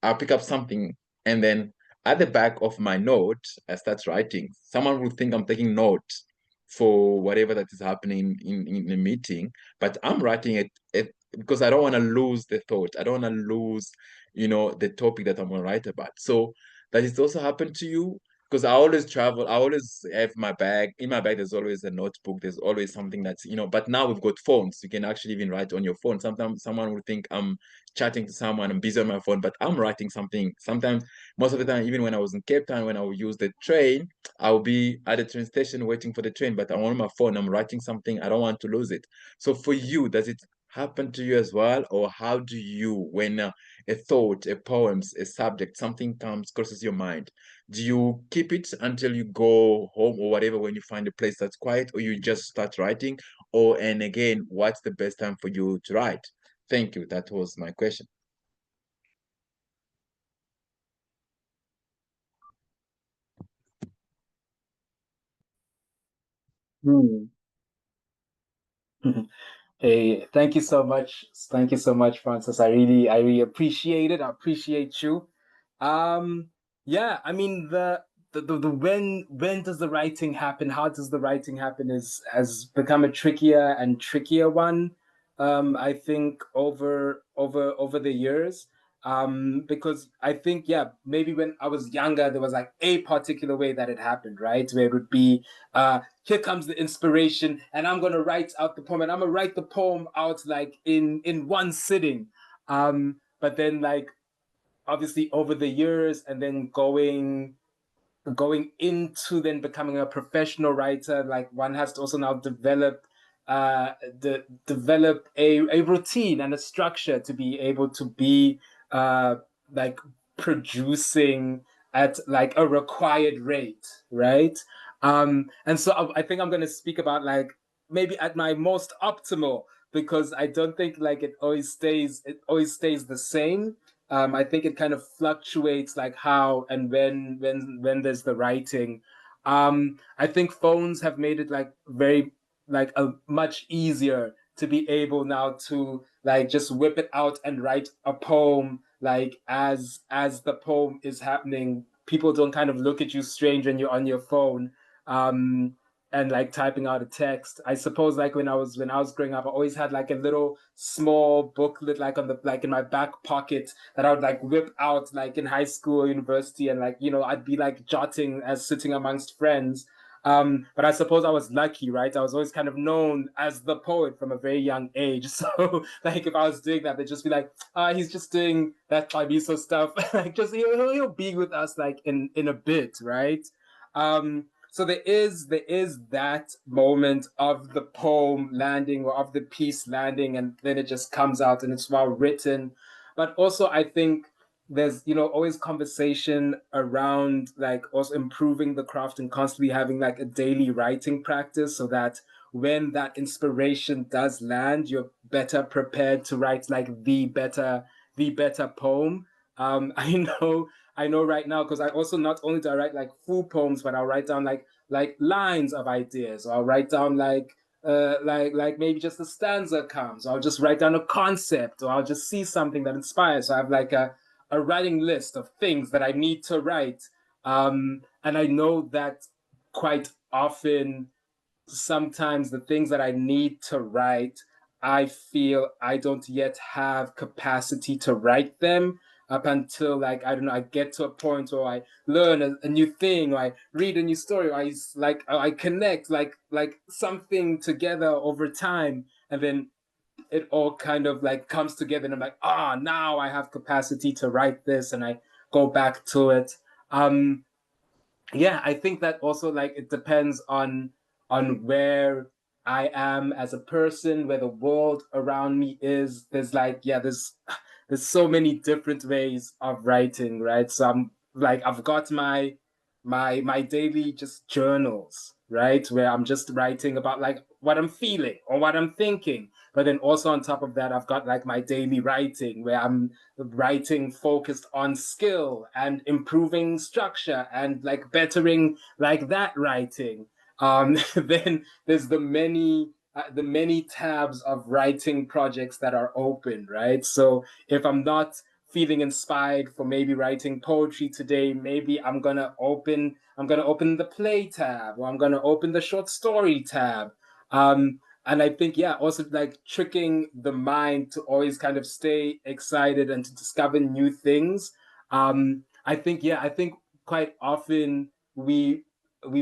I'll pick up something, and then at the back of my note, I start writing. Someone will think I'm taking notes for whatever that is happening in a meeting, but I'm writing it because I don't want to lose the thought. I don't want to lose, the topic that I'm going to write about. So does it also happen to you? Because I always travel, I always have my bag. In my bag, there's always a notebook. There's always something that's, but now we've got phones. You can actually even write on your phone. Sometimes someone will think I'm chatting to someone, I'm busy on my phone, but I'm writing something. Sometimes, most of the time, even when I was in Cape Town, when I would use the train, I'll be at the train station waiting for the train, but I'm on my phone, I'm writing something, I don't want to lose it. So for you, does it happen to you as well? Or how do you, when a thought, a poem, a subject, something crosses your mind, do you keep it until you go home or whatever when you find a place that's quiet, or you just start writing? And again, what's the best time for you to write? Thank you. That was my question. Hmm. Hey, thank you so much. Thank you so much, Francis. I really appreciate it. I appreciate you. Um, yeah, I mean the when does the writing happen? How does the writing happen is has become a trickier and trickier one. I think over the years. Because I think, yeah, maybe when I was younger, there was like a particular way that it happened, right? Where it would be here comes the inspiration, and I'm gonna write out the poem, and I'm gonna write the poem out like in one sitting. But then like obviously over the years, and then going into then becoming a professional writer, like one has to also now develop a routine and a structure to be able to be uh like producing at like a required rate, right? And so I think I'm going to speak about like maybe at my most optimal, because I don't think like it always stays the same. I think it kind of fluctuates like how and when there's the writing. I think phones have made it like very like a much easier to be able now to like just whip it out and write a poem like as the poem is happening. People don't kind of look at you strange when you're on your phone. Um, and like typing out a text. I suppose like when I was growing up, I always had like a little small booklet like on the like in my back pocket that I would like whip out like in high school or university, and like I'd be like jotting as sitting amongst friends. But I suppose I was lucky, right? I was always kind of known as the poet from a very young age. So like if I was doing that, they'd just be like, he's just doing that Xabiso stuff. Like just he'll be with us like in a bit, right? So there is that moment of the poem landing or of the piece landing, and then it just comes out and it's well written. But also I think there's always conversation around like also improving the craft and constantly having like a daily writing practice, so that when that inspiration does land, you're better prepared to write like the better poem. I know right now, because I also not only do I write like full poems, but I'll write down like lines of ideas, or I'll write down like maybe just a stanza comes, or I'll just write down a concept, or I'll just see something that inspires. So I have like a writing list of things that I need to write. And I know that quite often, sometimes the things that I need to write, I feel I don't yet have capacity to write them up until like I don't know, I get to a point where I learn a new thing, or I read a new story, or I connect like something together over time, and then it all kind of like comes together, and I'm like, now I have capacity to write this, and I go back to it. Um, yeah, I think that also like it depends on where I am as a person, where the world around me is. There's like, yeah, there's so many different ways of writing, right? So I'm like, I've got my daily just journals, right, where I'm just writing about like what I'm feeling or what I'm thinking. But then also on top of that, I've got like my daily writing, where I'm writing focused on skill and improving structure and like bettering like that writing. then there's the many tabs of writing projects that are open, right? So if I'm not feeling inspired for maybe writing poetry today, maybe I'm gonna open the play tab, or I'm gonna open the short story tab. And I think, yeah, also like tricking the mind to always kind of stay excited and to discover new things. I think, yeah, I think quite often we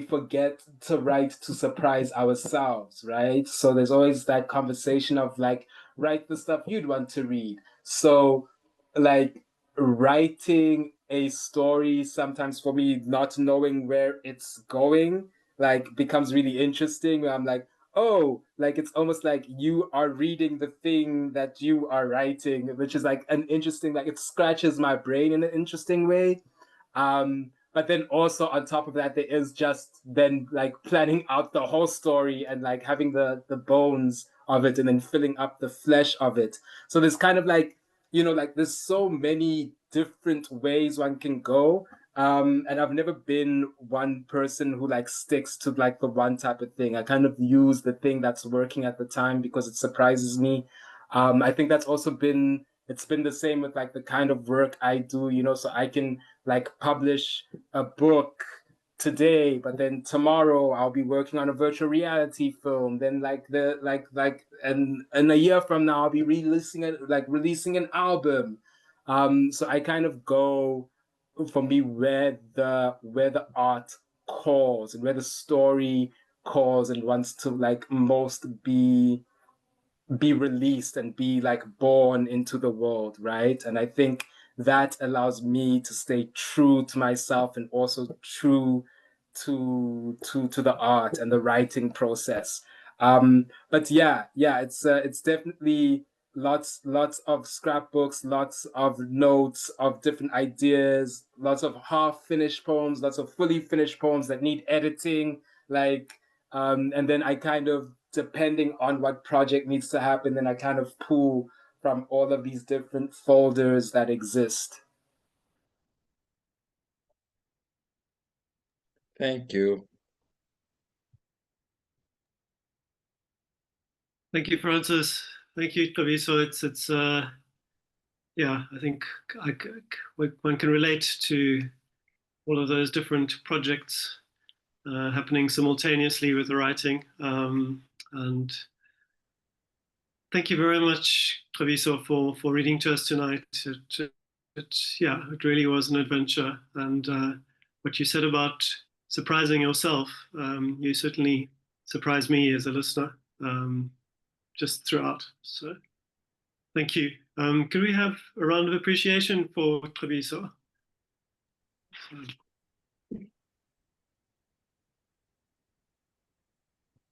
forget to write to surprise ourselves, right? So there's always that conversation of like, write the stuff you'd want to read. So like writing a story sometimes for me, not knowing where it's going, like becomes really interesting. I'm like, oh, like it's almost like you are reading the thing that you are writing, which is like an interesting, like it scratches my brain in an interesting way. But then also on top of that, there is just then like planning out the whole story and like having the bones of it and then filling up the flesh of it. So there's kind of like, you know, like there's so many different ways one can go. And I've never been one person who like sticks to like the one type of thing. I kind of use the thing that's working at the time because it surprises me. I think that's also been, it's been the same with like the kind of work I do, you know, so I can like publish a book today, but then tomorrow I'll be working on a virtual reality film. Then and a year from now I'll be releasing an album. So I kind of go for me where the art calls and where the story calls and wants to like most be released and be like born into the world, right? And I think that allows me to stay true to myself and also true to the art and the writing process. But yeah, it's definitely lots of scrapbooks, lots of notes of different ideas, lots of half finished poems, lots of fully finished poems that need editing, like and then I kind of, depending on what project needs to happen, then I kind of pull from all of these different folders that exist. Thank you. Thank you, Francis. Thank you, Xabiso. It's yeah, I think one can relate to all of those different projects happening simultaneously with the writing. And thank you very much, Xabiso, for reading to us tonight. It really was an adventure. And what you said about surprising yourself, you certainly surprised me as a listener just throughout. So thank you. Could we have a round of appreciation for Xabiso?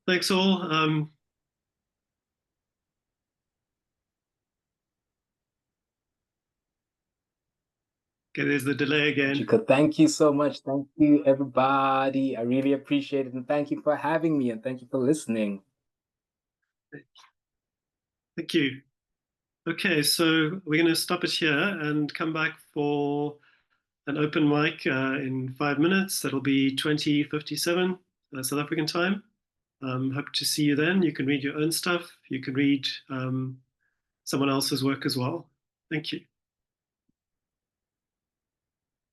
Thanks all. Okay, there's the delay again. Thank you so much. Thank you, everybody. I really appreciate it. And thank you for having me and thank you for listening. Thank you. Okay, so we're going to stop it here and come back for an open mic in 5 minutes. That'll be 20:57 South African time. Hope to see you then. You can read your own stuff. You can read someone else's work as well. Thank you.